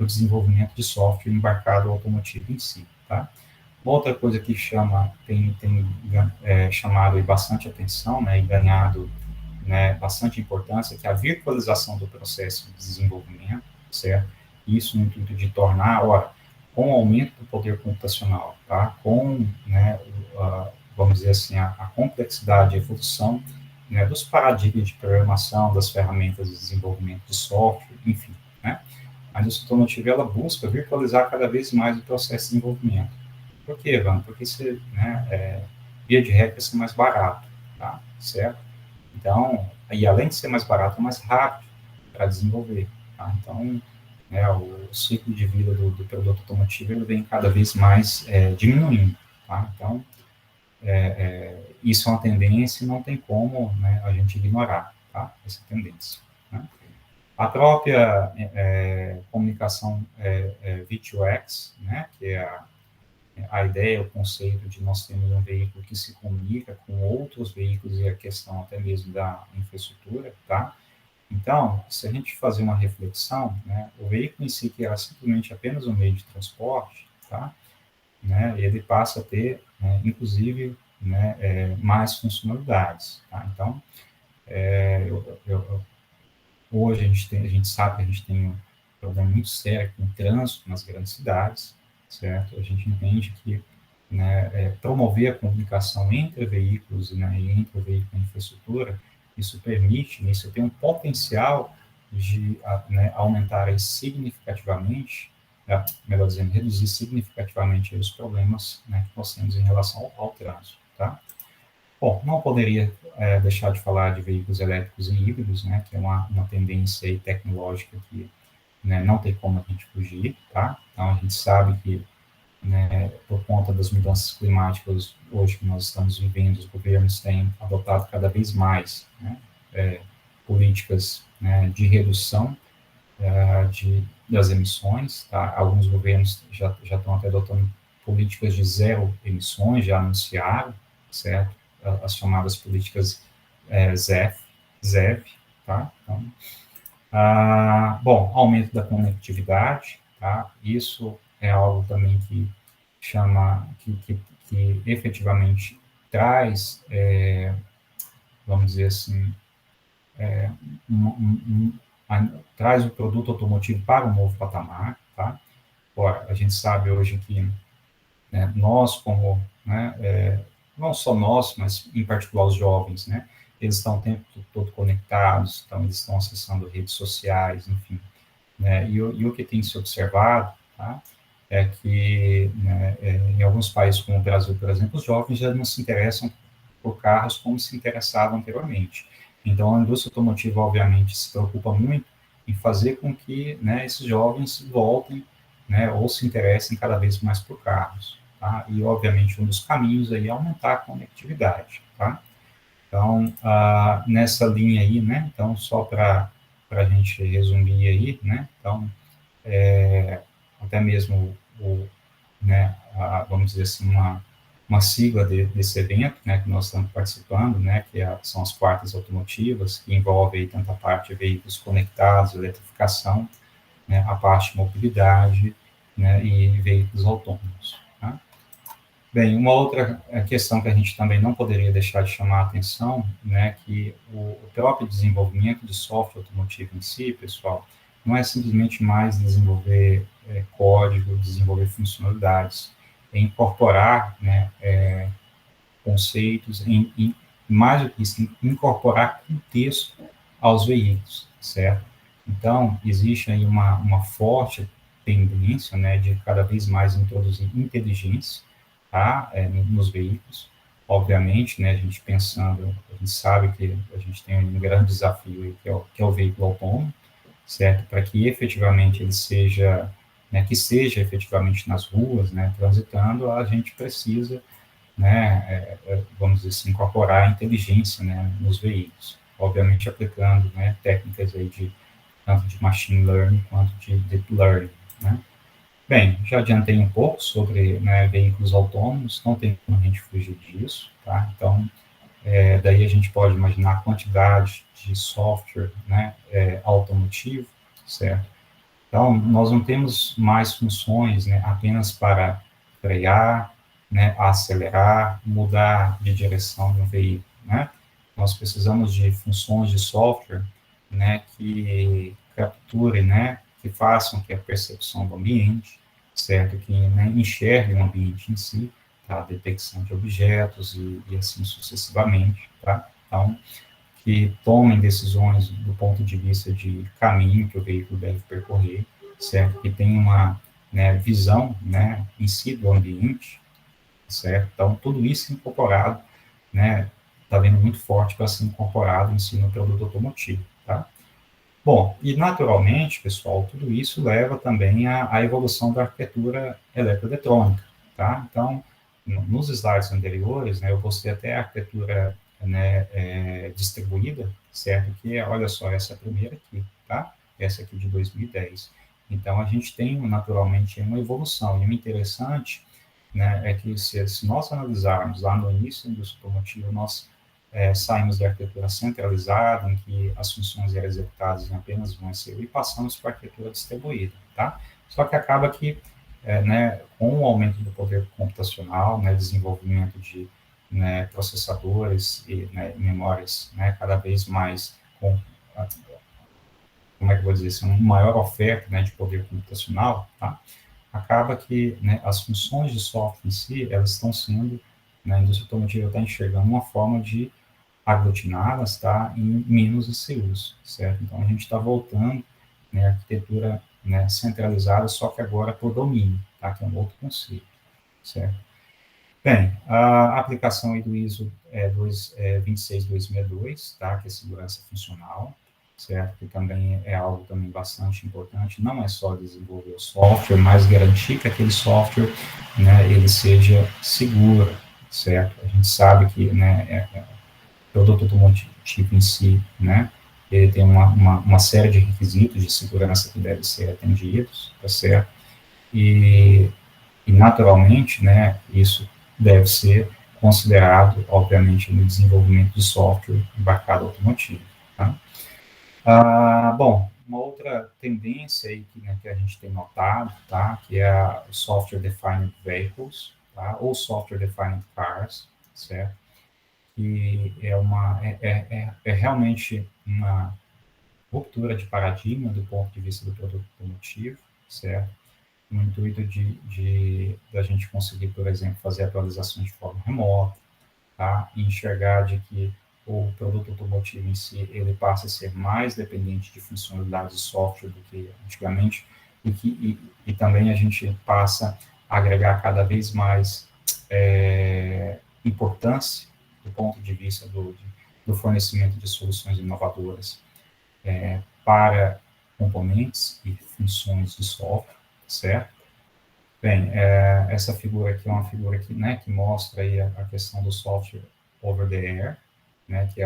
desenvolvimento de software embarcado automotivo em si, tá? Outra coisa que tem chamado bastante atenção, né, e ganhado, né, bastante importância, que é a virtualização do processo de desenvolvimento, certo? Isso no intuito de tornar, com o aumento do poder computacional, tá? Com, né, vamos dizer assim, a complexidade, a evolução, né, dos paradigmas de programação, das ferramentas de desenvolvimento de software, enfim, né? A indústria automotiva, ela busca virtualizar cada vez mais o processo de desenvolvimento. Por quê, Ivan? Porque você, né, via de regra, ser mais barato, tá? Certo? Então, e além de ser mais barato, é mais rápido para desenvolver, tá? Então, né, o ciclo de vida do produto automotivo, ele vem cada vez mais diminuindo, tá? Então, isso é uma tendência e não tem como, né, a gente ignorar, tá? Essa tendência, né? A própria comunicação V2X, né, que é a ideia, o conceito de nós termos um veículo que se comunica com outros veículos e a questão até mesmo da infraestrutura, tá? Então, se a gente fazer uma reflexão, né, o veículo em si, que era simplesmente apenas um meio de transporte, tá? Né, ele passa a ter, né, inclusive, né, mais funcionalidades, tá? Então, hoje a gente sabe que a gente tem um problema muito sério com o trânsito nas grandes cidades, certo? A gente entende que, né, promover a comunicação entre veículos, né, e entre o veículo e a infraestrutura, isso permite, né, isso tem um potencial de, né, aumentar aí significativamente, melhor dizendo, reduzir significativamente os problemas, né, que nós temos em relação ao trânsito, tá? Bom, não poderia deixar de falar de veículos elétricos e híbridos, né, que é uma tendência aí tecnológica que, né, não tem como a gente fugir, tá? Então, a gente sabe que, né, por conta das mudanças climáticas hoje que nós estamos vivendo, os governos têm adotado cada vez mais, né, políticas, né, de redução das emissões, tá? Alguns governos já estão até adotando políticas de zero emissões, já anunciaram, certo? As chamadas políticas ZEV, tá? Então, bom, aumento da conectividade, tá? Isso é algo também que que efetivamente traz, vamos dizer assim, traz o produto automotivo para um novo patamar, tá? Ora, a gente sabe hoje que, né, nós como, né, não só nós, mas em particular os jovens, né, eles estão o tempo todo conectados, então eles estão acessando redes sociais, enfim, né, e o que tem se observado, tá, é que, né, em alguns países como o Brasil, por exemplo, os jovens já não se interessam por carros como se interessavam anteriormente. Então, a indústria automotiva, obviamente, se preocupa muito em fazer com que, né, esses jovens voltem, né, ou se interessem cada vez mais por carros, tá? E, obviamente, um dos caminhos aí é aumentar a conectividade, tá? Então, nessa linha aí, né, então, só para a gente resumir aí, né, então, até mesmo né, vamos dizer assim, uma sigla desse evento, né, que nós estamos participando, né, que são as quartas automotivas, que envolve aí tanto a parte de veículos conectados, eletrificação, né, a parte de mobilidade, né, e veículos autônomos. Tá? Bem, uma outra questão que a gente também não poderia deixar de chamar a atenção, né, que o próprio desenvolvimento de software automotivo em si, pessoal, não é simplesmente mais desenvolver código, desenvolver funcionalidades, é incorporar, né, conceitos, mais do que isso, incorporar contexto aos veículos, certo? Então, existe aí uma forte tendência, né, de cada vez mais introduzir inteligência, tá, nos veículos. Obviamente, né, a gente pensando, a gente sabe que a gente tem um grande desafio aí, que é o veículo autônomo, certo? Para que efetivamente ele seja, né, que seja efetivamente nas ruas, né, transitando, a gente precisa, né, vamos dizer assim, incorporar a inteligência, né, nos veículos, obviamente aplicando, né, técnicas aí tanto de machine learning quanto de deep learning, né. Bem, já adiantei um pouco sobre, né, veículos autônomos, não tem como a gente fugir disso, tá? Então, Daí a gente pode imaginar a quantidade de software, né, automotivo, certo? Então, nós não temos mais funções, né, apenas para frear, né, acelerar, mudar de direção de um veículo, né? Nós precisamos de funções de software, né, que capturem, né, que façam que a percepção do ambiente, certo? Que, né, enxergue o ambiente em si, tá? A detecção de objetos e assim sucessivamente, tá? Então, que tomem decisões do ponto de vista de caminho que o veículo deve percorrer, certo? Que tenha uma, né, visão, né, em si do ambiente, certo? Então, tudo isso incorporado, né, está vindo muito forte para ser incorporado em si no produto automotivo, tá? Bom, e naturalmente, pessoal, tudo isso leva também à evolução da arquitetura eletroeletrônica, tá? Então, nos slides anteriores, né, eu postei até a arquitetura, né, distribuída, certo? Que é, olha só, essa primeira aqui, tá? Essa aqui de 2010. Então, a gente tem, naturalmente, uma evolução. E o interessante, né, é que se nós analisarmos lá no início da indústria automotiva, nós saímos da arquitetura centralizada, em que as funções eram executadas em apenas um ECU, e passamos para a arquitetura distribuída, tá? Só que acaba que, né, com o aumento do poder computacional, né, desenvolvimento de, né, processadores e, né, memórias, né, cada vez mais com, como é que eu vou dizer assim, uma maior oferta, né, de poder computacional, tá? Acaba que, né, as funções de software em si, elas estão sendo, na indústria automotiva está enxergando uma forma de aglutinadas, tá, em menos ECUs, certo? Então, a gente está voltando, né, à arquitetura, né, centralizada, só que agora por domínio, tá, que é um outro conceito, certo? Bem, a aplicação aí do ISO 26262, tá, que é segurança funcional, certo? Que também é algo também bastante importante, não é só desenvolver o software, mas garantir que aquele software, né, ele seja seguro, certo? A gente sabe que, né, o produto automotivo em si, né, ele tem uma série de requisitos de segurança que devem ser atendidos, tá certo? E naturalmente, né, isso deve ser considerado, obviamente, no desenvolvimento de software embarcado automotivo, tá? Bom, uma outra tendência aí que, né, que a gente tem notado, tá, que é o Software Defined Vehicles, tá, ou Software Defined Cars, certo? Que é realmente uma ruptura de paradigma do ponto de vista do produto automotivo, certo? No intuito da gente conseguir, por exemplo, fazer atualizações de forma remota, tá? E enxergar de que o produto automotivo em si, ele passa a ser mais dependente de funcionalidades de software do que antigamente, e também a gente passa a agregar cada vez mais importância do ponto de vista do fornecimento de soluções inovadoras para componentes e funções de software, certo? Bem, essa figura aqui é uma figura que, né, que mostra aí a questão do software over the air, né, que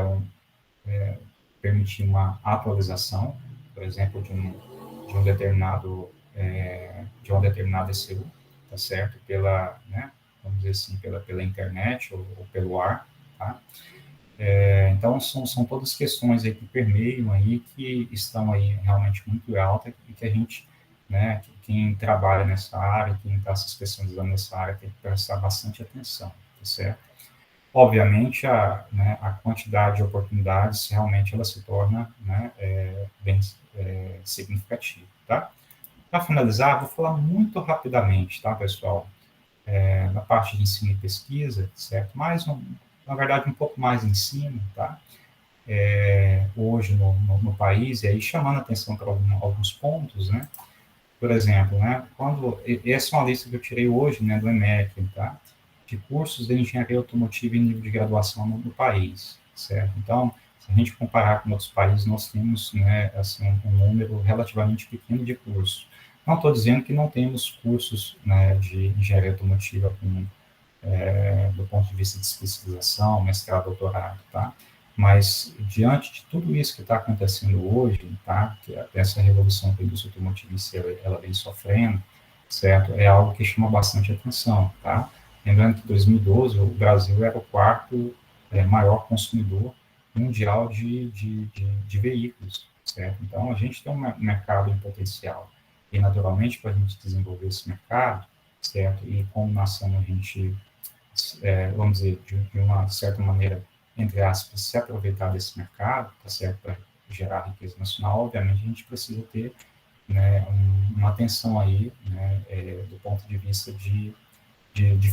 permitir uma atualização, por exemplo, de um determinado de uma determinada ECU, tá certo? Pela, né, vamos dizer assim, pela internet ou pelo ar, tá? Então, são todas questões aí que permeiam aí, que estão aí realmente muito altas e que a gente, né, quem trabalha nessa área, quem está se especializando nessa área, tem que prestar bastante atenção, tá certo? Obviamente, né, a quantidade de oportunidades, realmente, ela se torna, né, bem significativa, tá? Para finalizar, vou falar muito rapidamente, tá, pessoal? Na parte de ensino e pesquisa, certo? Na verdade, um pouco mais em cima, tá? Hoje no país, e aí chamando a atenção para alguns pontos, né? Por exemplo, né? Essa é uma lista que eu tirei hoje, né, do EMEC, tá? De cursos de engenharia automotiva em nível de graduação no país, certo? Então, se a gente comparar com outros países, nós temos, né, assim, um número relativamente pequeno de cursos. Não estou dizendo que não temos cursos, né, de engenharia automotiva do ponto de vista de especialização, mestrado, doutorado, tá? Mas, diante de tudo isso que está acontecendo hoje, tá? Que essa revolução que a indústria automotiva ela vem sofrendo, certo? É algo que chama bastante atenção, tá? Lembrando que em 2012 o Brasil era o quarto maior consumidor mundial de veículos, certo? Então, a gente tem um mercado em potencial. E, naturalmente, para a gente desenvolver esse mercado, certo? E como nação a gente, vamos dizer, de uma certa maneira, entre aspas, se aproveitar desse mercado, tá certo? Para gerar riqueza nacional, obviamente, a gente precisa ter, né, uma atenção aí, né, do ponto de vista de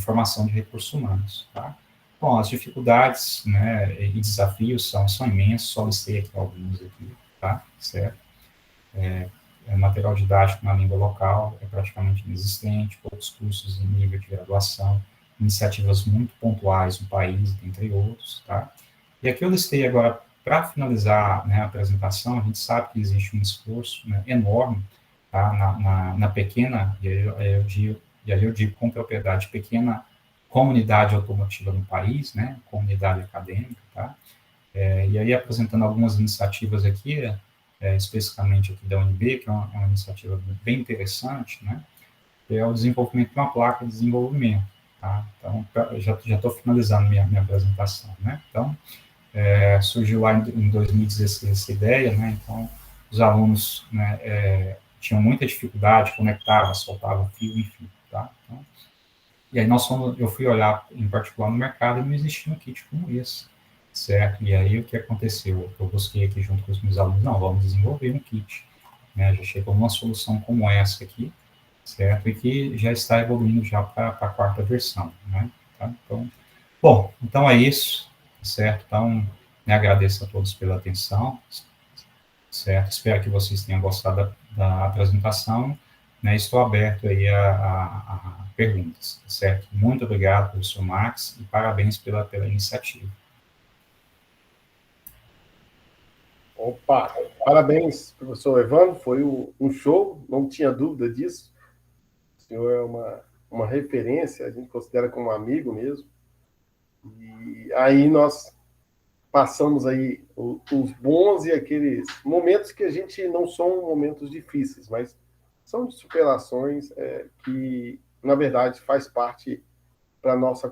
formação de recursos humanos, tá? Bom, as dificuldades, né, e desafios são imensos, só listei aqui alguns aqui, tá? Certo? Material didático na língua local é praticamente inexistente, poucos cursos em nível de graduação, iniciativas muito pontuais no país, entre outros, tá? E aqui eu listei agora, para finalizar, né, a apresentação, a gente sabe que existe um esforço, né, enorme, tá, na pequena, e aí eu digo com propriedade, pequena comunidade automotiva no país, né, comunidade acadêmica, tá? E aí apresentando algumas iniciativas aqui, especificamente aqui da UNB, que é uma iniciativa bem interessante, né, que é o desenvolvimento de uma placa de desenvolvimento, tá? Então, já estou finalizando minha apresentação, né? Então, surgiu lá em 2016 essa ideia, né? Então, os alunos, né, tinham muita dificuldade, conectava, soltava fio, enfim, tá? Então, e aí eu fui olhar em particular no mercado e não existia um kit como esse, certo? E aí o que aconteceu? Eu busquei aqui junto com os meus alunos, não, vamos desenvolver um kit, né? Já chegou uma solução como essa aqui, certo? E que já está evoluindo já para a quarta versão, né? Tá? Então, bom, então é isso, certo? Então, né, agradeço a todos pela atenção, certo? Espero que vocês tenham gostado da apresentação, né? Estou aberto aí a perguntas, certo? Muito obrigado, professor Max, e parabéns pela iniciativa. Opa, parabéns, professor Evandro, foi um show, não tinha dúvida disso. O senhor é uma referência, a gente considera como um amigo mesmo. E aí nós passamos aí os bons e aqueles momentos que a gente não são momentos difíceis, mas são de superações que, na verdade, faz parte para a nossa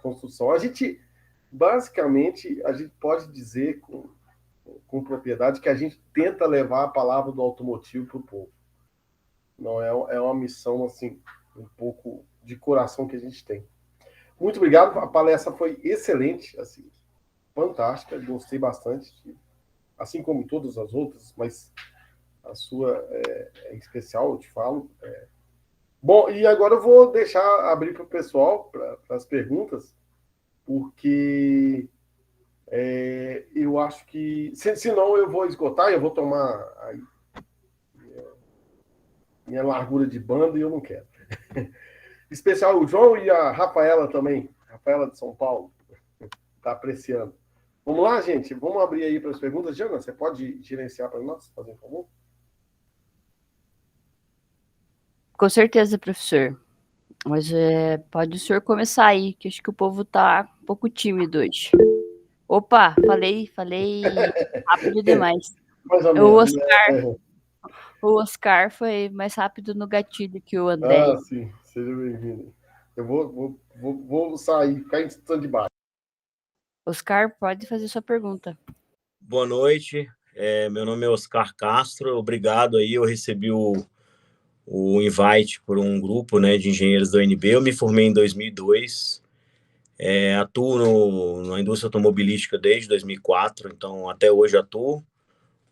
construção. A gente, basicamente, a gente pode dizer com propriedade que a gente tenta levar a palavra do automotivo para o povo. Não é uma missão, assim, um pouco de coração que a gente tem. Muito obrigado, a palestra foi excelente, assim, fantástica, gostei bastante, assim como todas as outras, mas a sua é especial, eu te falo. Bom, e agora eu vou deixar abrir para o pessoal, para as perguntas, porque eu acho que, senão eu vou esgotar, eu vou tomar aí minha largura de banda e eu não quero. Especial o João e a Rafaela também, Rafaela de São Paulo, está apreciando. Vamos lá, gente? Vamos abrir aí para as perguntas. Jana, você pode gerenciar para nós, fazer um favor? Com certeza, professor. Mas pode o senhor começar aí, que acho que o povo tá um pouco tímido hoje. Opa, falei rápido demais. Mais ou menos. O Oscar foi mais rápido no gatilho que o André. Ah, sim. Seja bem-vindo. Eu vou sair, ficar em stand-by. Oscar, pode fazer sua pergunta. Boa noite. Meu nome é Oscar Castro. Obrigado aí. Eu recebi o invite por um grupo, né, de engenheiros da UNB. Eu me formei em 2002. Atuo na indústria automobilística desde 2004, então até hoje atuo.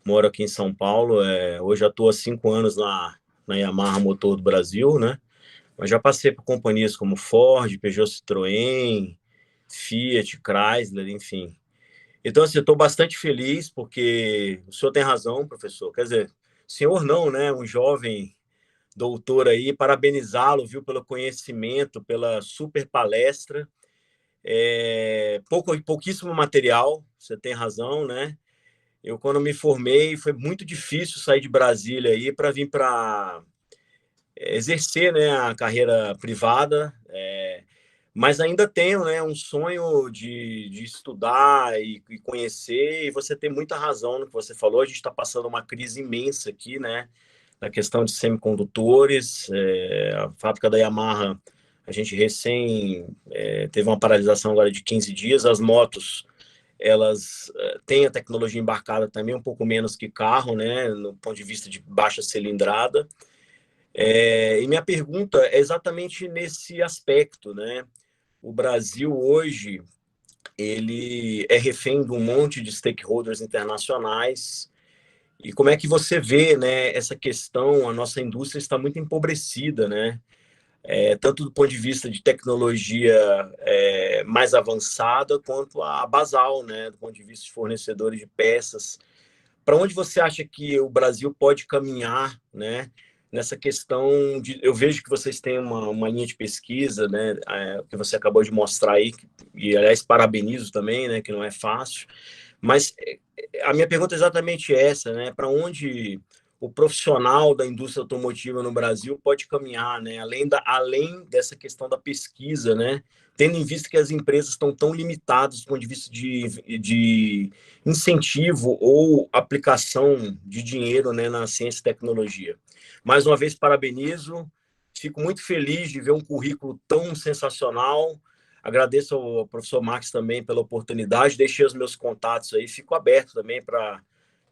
Moro aqui em São Paulo. Hoje atuo há 5 anos na Yamaha Motor do Brasil, né? Mas já passei por companhias como Ford, Peugeot, Citroën, Fiat, Chrysler, enfim. Então, assim, eu estou bastante feliz porque o senhor tem razão, professor. Quer dizer, senhor não, né? Um jovem doutor aí, parabenizá-lo, viu, pelo conhecimento, pela super palestra. Pouquíssimo material, você tem razão, né? Eu, quando me formei, foi muito difícil sair de Brasília aí para vir para exercer, né, a carreira privada, mas ainda tenho, né, um sonho de estudar e conhecer, e você tem muita razão no que você falou. A gente está passando uma crise imensa aqui, né, na questão de semicondutores. A fábrica da Yamaha, a gente teve uma paralisação agora de 15 dias, as motos elas têm a tecnologia embarcada também um pouco menos que carro, né, no ponto de vista de baixa cilindrada. E minha pergunta é exatamente nesse aspecto, né? O Brasil hoje, ele é refém de um monte de stakeholders internacionais. E como é que você vê, né, essa questão? A nossa indústria está muito empobrecida, né? Tanto do ponto de vista de tecnologia mais avançada, quanto a basal, né, do ponto de vista de fornecedores de peças. Para onde você acha que o Brasil pode caminhar, né, nessa questão de... Eu vejo que vocês têm uma linha de pesquisa, né, que você acabou de mostrar aí, e, aliás, parabenizo também, né, que não é fácil, mas a minha pergunta é exatamente essa, né, para onde o profissional da indústria automotiva no Brasil pode caminhar, né? Além dessa questão da pesquisa, né? Tendo em vista que as empresas estão tão limitadas do ponto de vista de incentivo ou aplicação de dinheiro, né, na ciência e tecnologia. Mais uma vez, parabenizo. Fico muito feliz de ver um currículo tão sensacional. Agradeço ao professor Max também pela oportunidade. Deixei os meus contatos aí. Fico aberto também para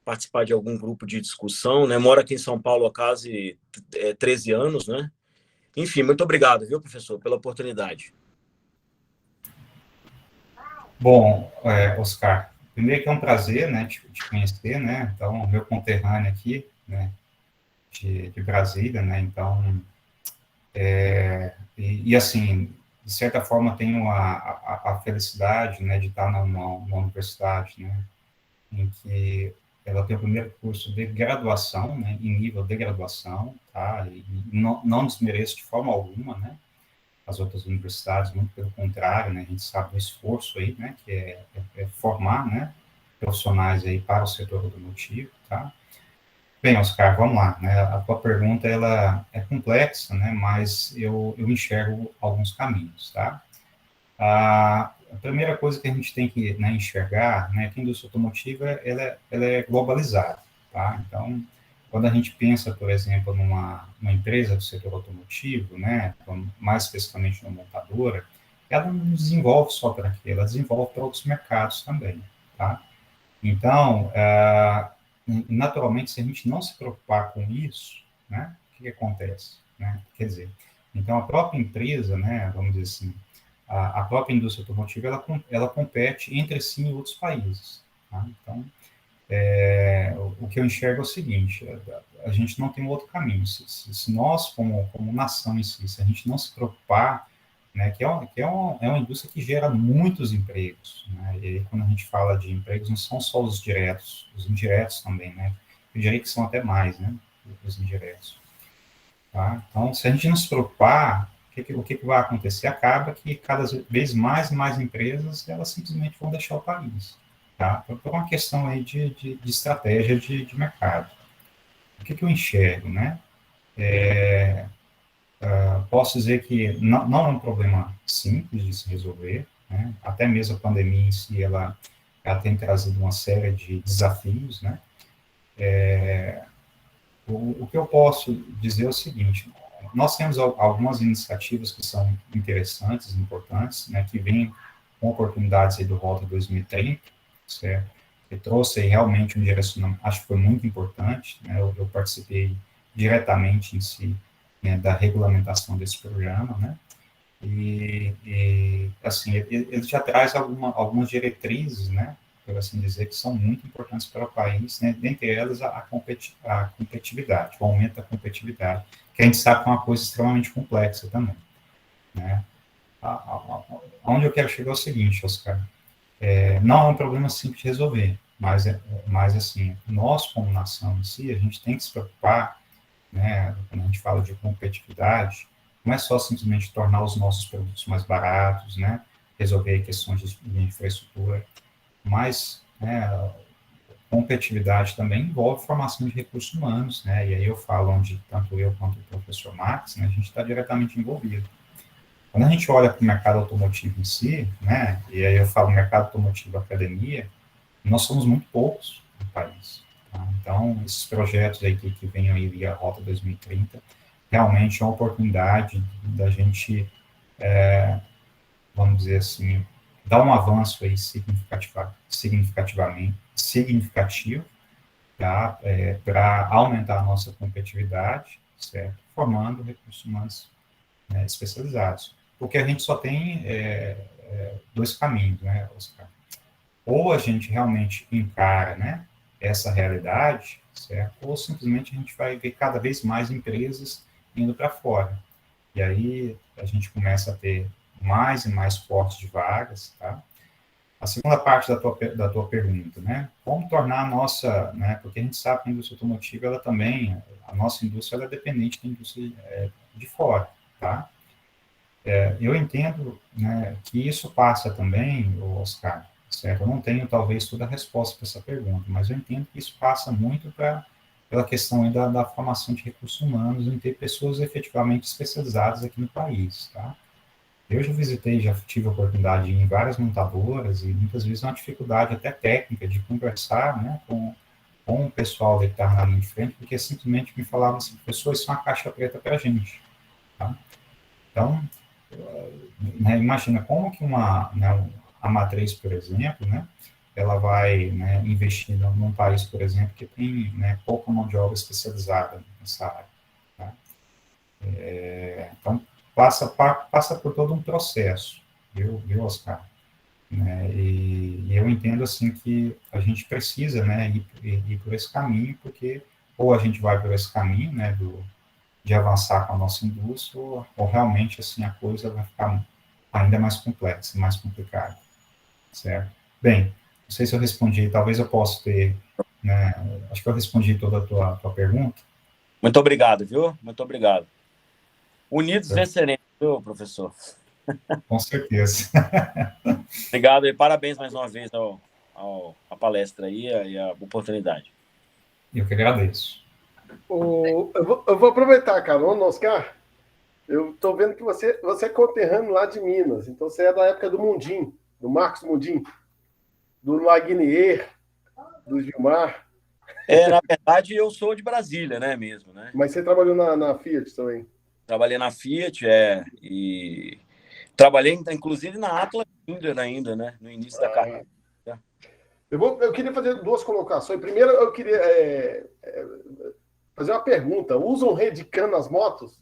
participar de algum grupo de discussão, né? Moro aqui em São Paulo há quase 13 anos, né? Enfim, muito obrigado, viu, professor, pela oportunidade. Bom, Oscar, primeiro que é um prazer, né, te conhecer, né? Então, meu conterrâneo aqui, né, de Brasília, né? Então, e assim, de certa forma, tenho a felicidade, né, de estar numa universidade, né, em que ela tem o primeiro curso de graduação, né, em nível de graduação, tá, e não desmereço de forma alguma, né, as outras universidades, muito pelo contrário, né, a gente sabe do esforço aí, né, que é formar, né, profissionais aí para o setor automotivo, tá. Bem, Oscar, vamos lá, né, a tua pergunta, ela é complexa, né, mas eu enxergo alguns caminhos, tá. A primeira coisa que a gente tem que, né, enxergar, né, que a indústria automotiva ela é globalizada, tá? Então, quando a gente pensa, por exemplo, numa empresa do setor automotivo, né, mais especificamente uma montadora, ela não desenvolve só para aqui, ela desenvolve para outros mercados também, tá? Então, naturalmente, se a gente não se preocupar com isso, né, o que acontece, né? Quer dizer, então a própria empresa, né, vamos dizer assim, a própria indústria automotiva, ela compete entre si em outros países. Tá? Então, o que eu enxergo é o seguinte, a gente não tem outro caminho. Se nós, como nação em si, se a gente não se preocupar, né, que é uma indústria que gera muitos empregos, né, e aí quando a gente fala de empregos, não são só os diretos, os indiretos também, né, eu diria que são até mais, né, os indiretos. Tá? Então, se a gente não se preocupar, o que vai acontecer? Acaba que cada vez mais e mais empresas, elas simplesmente vão deixar o país, tá? Por uma questão aí de estratégia de mercado. O que eu enxergo, né? Posso dizer que não é um problema simples de se resolver, né? Até mesmo a pandemia em si, ela tem trazido uma série de desafios, né? O que eu posso dizer é o seguinte, nós temos algumas iniciativas que são interessantes, importantes, né, que vêm com oportunidades aí do Rota 2030, certo? Que trouxe aí realmente um direcionamento, acho que foi muito importante, né, eu participei diretamente em si, né, da regulamentação desse programa, né, e assim, ele já traz algumas diretrizes, né, por assim dizer, que são muito importantes para o país, né, dentre elas a competitividade, o aumento da competitividade, que a gente sabe que é uma coisa extremamente complexa também, né. Onde eu quero chegar é o seguinte, Oscar, não é um problema simples de resolver, mas assim, nós como nação em si, a gente tem que se preocupar, né, quando a gente fala de competitividade, não é só simplesmente tornar os nossos produtos mais baratos, né, resolver questões de infraestrutura, mas, né, competitividade também envolve formação de recursos humanos, né, e aí eu falo onde tanto eu quanto o professor Max, né, a gente está diretamente envolvido. Quando a gente olha para o mercado automotivo em si, né, e aí eu falo mercado automotivo academia, nós somos muito poucos no país. Tá? Então, esses projetos aí que vêm aí via Rota 2030, realmente é uma oportunidade da gente, vamos dizer assim, dá um avanço aí significativo, tá? Para aumentar a nossa competitividade, certo? Formando recursos humanos, né, especializados. Porque a gente só tem dois caminhos, né, Oscar? Ou a gente realmente encara, né, essa realidade, certo? Ou simplesmente a gente vai ver cada vez mais empresas indo para fora. E aí a gente começa a ter mais e mais cortes de vagas, tá? A segunda parte da tua pergunta, né? Como tornar a nossa, né? Porque a gente sabe que a indústria automotiva, ela também, a nossa indústria, ela é dependente da indústria de fora, tá? Eu entendo, né, que isso passa também, Oscar, certo? Eu não tenho, talvez, toda a resposta para essa pergunta, mas eu entendo que isso passa muito pela questão da formação de recursos humanos, em ter pessoas efetivamente especializadas aqui no país, tá? Eu já visitei, já tive a oportunidade de ir em várias montadoras e muitas vezes uma dificuldade até técnica de conversar, né, com o pessoal que estava na linha de frente, porque simplesmente me falavam assim, pessoas, isso é uma caixa preta para a gente, tá? Então, né, imagina como que a matriz, por exemplo, né, ela vai, né, investir num país, por exemplo, que tem, né, pouca mão de obra especializada nessa área, tá? Então, passa por todo um processo, viu, Oscar? Né? E eu entendo, assim, que a gente precisa, né, ir por esse caminho, porque ou a gente vai por esse caminho, né, de avançar com a nossa indústria, ou realmente, assim, a coisa vai ficar ainda mais complexa, mais complicada, certo? Bem, não sei se eu respondi, talvez eu possa ter, né, acho que eu respondi toda a tua pergunta. Muito obrigado, viu? Muito obrigado. Unidos venceremos, viu, professor? Com certeza. Obrigado e parabéns mais uma vez à palestra aí e a oportunidade. Eu que agradeço. Eu vou aproveitar a carona, Oscar. Eu estou vendo que você é conterrâneo lá de Minas, então você é da época do Mundim, do Marcos Mundim, do Lagnier, do Gilmar. Na verdade, eu sou de Brasília, né, mesmo, né? Mas você trabalhou na Fiat também? Trabalhei na Fiat, e trabalhei, inclusive, na Atlas ainda, né, no início da carreira. Eu queria fazer duas colocações. Primeiro, eu queria fazer uma pergunta. Usam Redicam nas motos?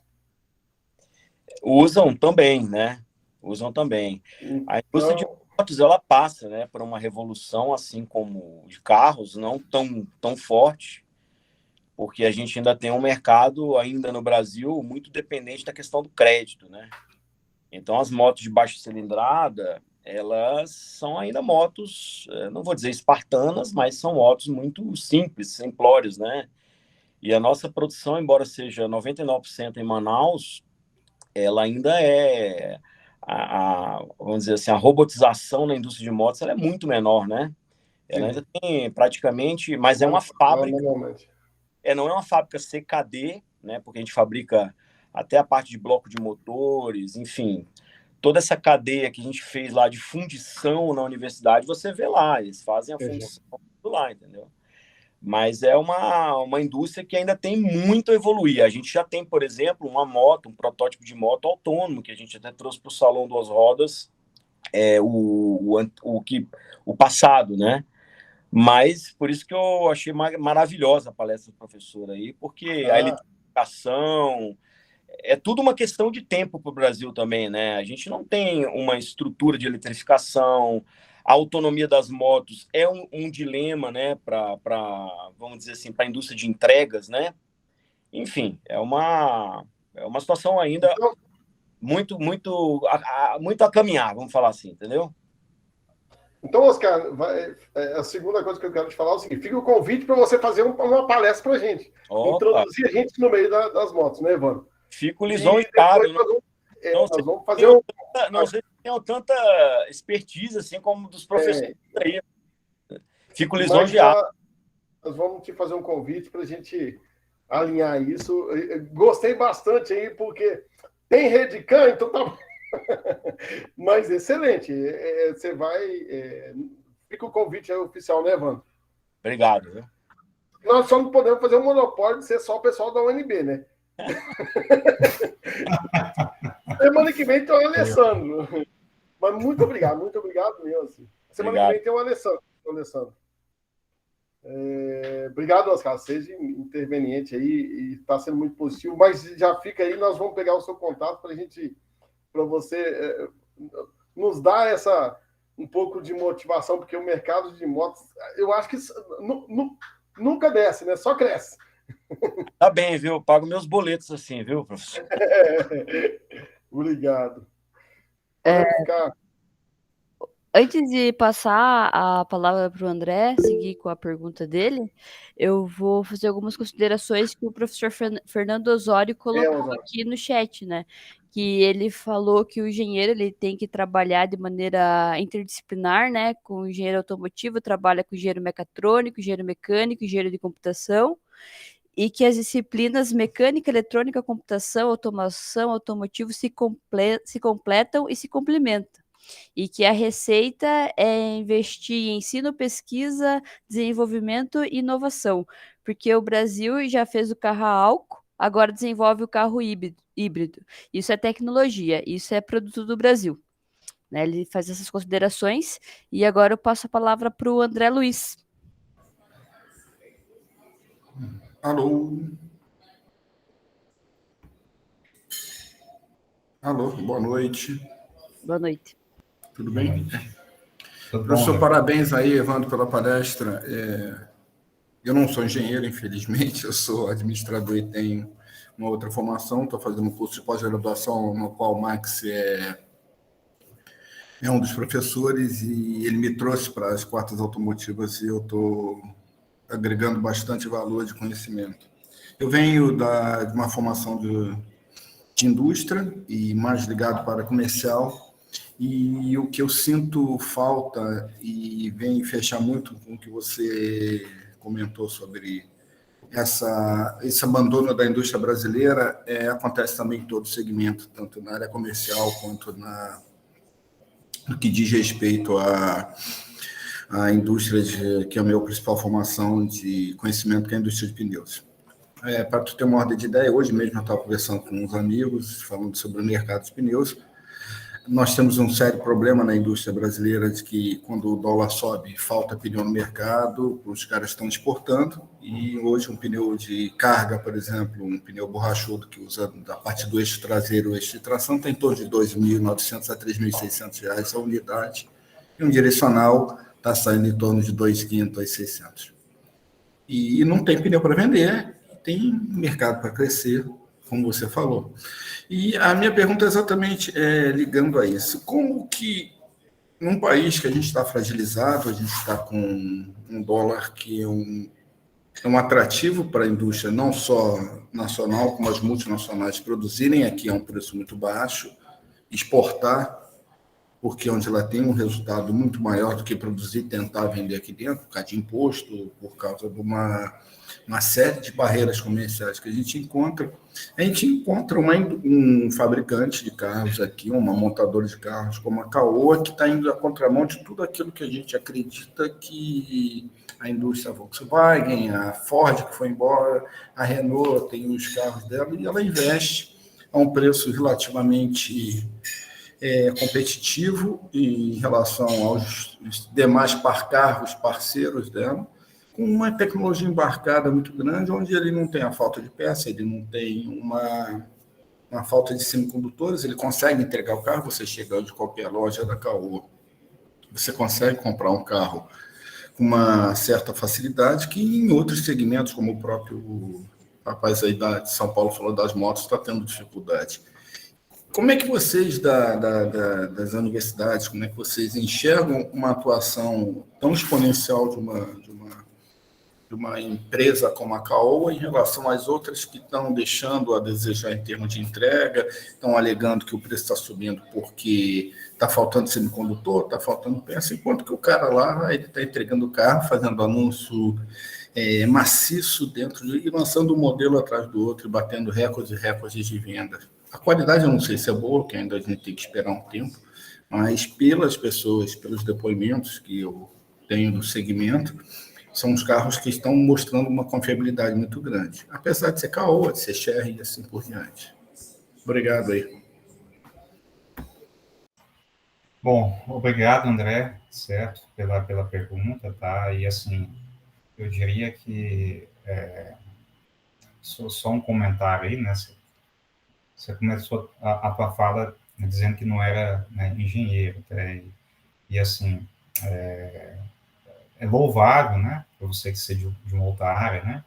Usam também, né? Usam também. A indústria de motos, ela passa, né, por uma revolução, assim como de carros, não tão forte, porque a gente ainda tem um mercado, ainda no Brasil, muito dependente da questão do crédito, né? Então, as motos de baixa cilindrada, elas são ainda motos, não vou dizer espartanas, mas são motos muito simples, simplórias, né? E a nossa produção, embora seja 99% em Manaus, ela ainda vamos dizer assim, a robotização na indústria de motos, ela é muito menor, né? Ela ainda tem praticamente, mas é uma fábrica, não é uma fábrica CKD, né? Porque a gente fabrica até a parte de bloco de motores, enfim, toda essa cadeia que a gente fez lá de fundição na universidade, você vê lá, eles fazem a fundição lá, entendeu? Mas é uma indústria que ainda tem muito a evoluir. A gente já tem, por exemplo, uma moto, um protótipo de moto autônomo, que a gente até trouxe para o Salão Duas Rodas, o passado, né? Mas por isso que eu achei maravilhosa a palestra do professor aí, porque a eletrificação é tudo uma questão de tempo para o Brasil também, né? A gente não tem uma estrutura de eletrificação, a autonomia das motos é um dilema, né? Vamos dizer assim, para a indústria de entregas, né? Enfim, é uma situação ainda muito a caminhar, vamos falar assim, entendeu? Então, Oscar, a segunda coisa que eu quero te falar é o seguinte: fica o convite para você fazer uma palestra para a gente. Introduzir a gente no meio das motos, né, Evandro? Fico lisonjeado. Nós vamos fazer não sei se tenho tanta expertise assim como dos professores aí. Fico lisonjeado. Nós vamos te fazer um convite para a gente alinhar isso. Gostei bastante aí, porque tem Redicam, então tá bom. Mas excelente. Você vai. Fica o convite aí oficial, né, Evandro? Obrigado. Viu? Nós só não podemos fazer um monopólio de ser só o pessoal da UNB, né? Semana que vem tem o Alessandro. Mas muito obrigado mesmo. Assim. Semana que vem tem o Alessandro. Obrigado, Oscar. Seja interveniente aí e está sendo muito positivo. Mas já fica aí, nós vamos pegar o seu contato para você nos dar um pouco de motivação, porque o mercado de motos, eu acho que nunca desce, né? Só cresce. Tá bem, viu? Eu pago meus boletos assim, viu, professor? Obrigado. Antes de passar a palavra para o André, seguir com a pergunta dele, eu vou fazer algumas considerações que o professor Fernando Osório colocou aqui no chat, né? Que ele falou que o engenheiro ele tem que trabalhar de maneira interdisciplinar, né? Com o engenheiro automotivo, trabalha com engenheiro mecatrônico, engenheiro mecânico, engenheiro de computação, e que as disciplinas mecânica, eletrônica, computação, automação, automotivo se completam e se complementam. E que a receita é investir em ensino, pesquisa, desenvolvimento e inovação, porque o Brasil já fez o carro a álcool, agora desenvolve o carro híbrido. Isso é tecnologia, isso é produto do Brasil. Né? Ele faz essas considerações e agora eu passo a palavra para o André Luiz. Alô, boa noite. Boa noite. Tudo bem? Tudo Professor, bom, parabéns aí, Evandro, pela palestra. Eu não sou engenheiro, infelizmente, eu sou administrador e tenho uma outra formação, estou fazendo um curso de pós-graduação no qual o Max é um dos professores e ele me trouxe para as quartas automotivas e eu estou agregando bastante valor de conhecimento. Eu venho de uma formação de indústria e mais ligado para comercial, e o que eu sinto falta e vem fechar muito com o que você comentou sobre esse abandono da indústria brasileira, acontece também em todo o segmento, tanto na área comercial quanto no que diz respeito à indústria, que é a minha principal formação de conhecimento, que é a indústria de pneus. Para tu ter uma ordem de ideia, hoje mesmo eu estava conversando com uns amigos, falando sobre o mercado de pneus. Nós temos um sério problema na indústria brasileira de que, quando o dólar sobe, falta pneu no mercado, os caras estão exportando, e hoje um pneu de carga, por exemplo, um pneu borrachudo que usa da parte do eixo traseiro, o eixo de tração, tem em torno de R$ 2.900 a R$ 3.600 a unidade, e um direcional está saindo em torno de R$ 2.500 a R$ 600. E não tem pneu para vender, tem mercado para crescer, como você falou. E a minha pergunta é exatamente ligando a isso. Como que, num país que a gente está fragilizado, a gente está com um dólar que é um atrativo para a indústria, não só nacional, como as multinacionais produzirem aqui a um preço muito baixo, exportar, porque onde ela tem um resultado muito maior do que produzir e tentar vender aqui dentro, por causa de imposto, por causa de uma série de barreiras comerciais que a gente encontra um fabricante de carros aqui, uma montadora de carros como a Caoa, que está indo à contramão de tudo aquilo que a gente acredita que a indústria Volkswagen, a Ford, que foi embora, a Renault tem os carros dela, e ela investe a um preço relativamente competitivo em relação aos demais carros parceiros dela, com uma tecnologia embarcada muito grande, onde ele não tem a falta de peça, ele não tem uma falta de semicondutores, ele consegue entregar o carro, você chega de qualquer loja da Caoa, você consegue comprar um carro com uma certa facilidade, que em outros segmentos, como o próprio rapaz aí de São Paulo falou das motos, está tendo dificuldade. Como é que vocês das universidades, como é que vocês enxergam uma atuação tão exponencial de uma empresa como a Caoa em relação às outras que estão deixando a desejar em termos de entrega, estão alegando que o preço está subindo porque está faltando semicondutor, está faltando peça, enquanto que o cara lá está entregando o carro, fazendo anúncio maciço e lançando um modelo atrás do outro, e batendo recordes e recordes de venda. A qualidade eu não sei se é boa, que ainda a gente tem que esperar um tempo, mas pelas pessoas, pelos depoimentos que eu tenho do segmento, são os carros que estão mostrando uma confiabilidade muito grande, apesar de ser Caoa, de ser Chery e assim por diante. Obrigado aí. Bom, obrigado, André, certo, pela pergunta, tá? E, assim, eu diria que, só um comentário aí, né? Você começou a tua fala, né, dizendo que não era, né, engenheiro, tá? E, assim, é louvável, né, para você que seja de uma outra área, né,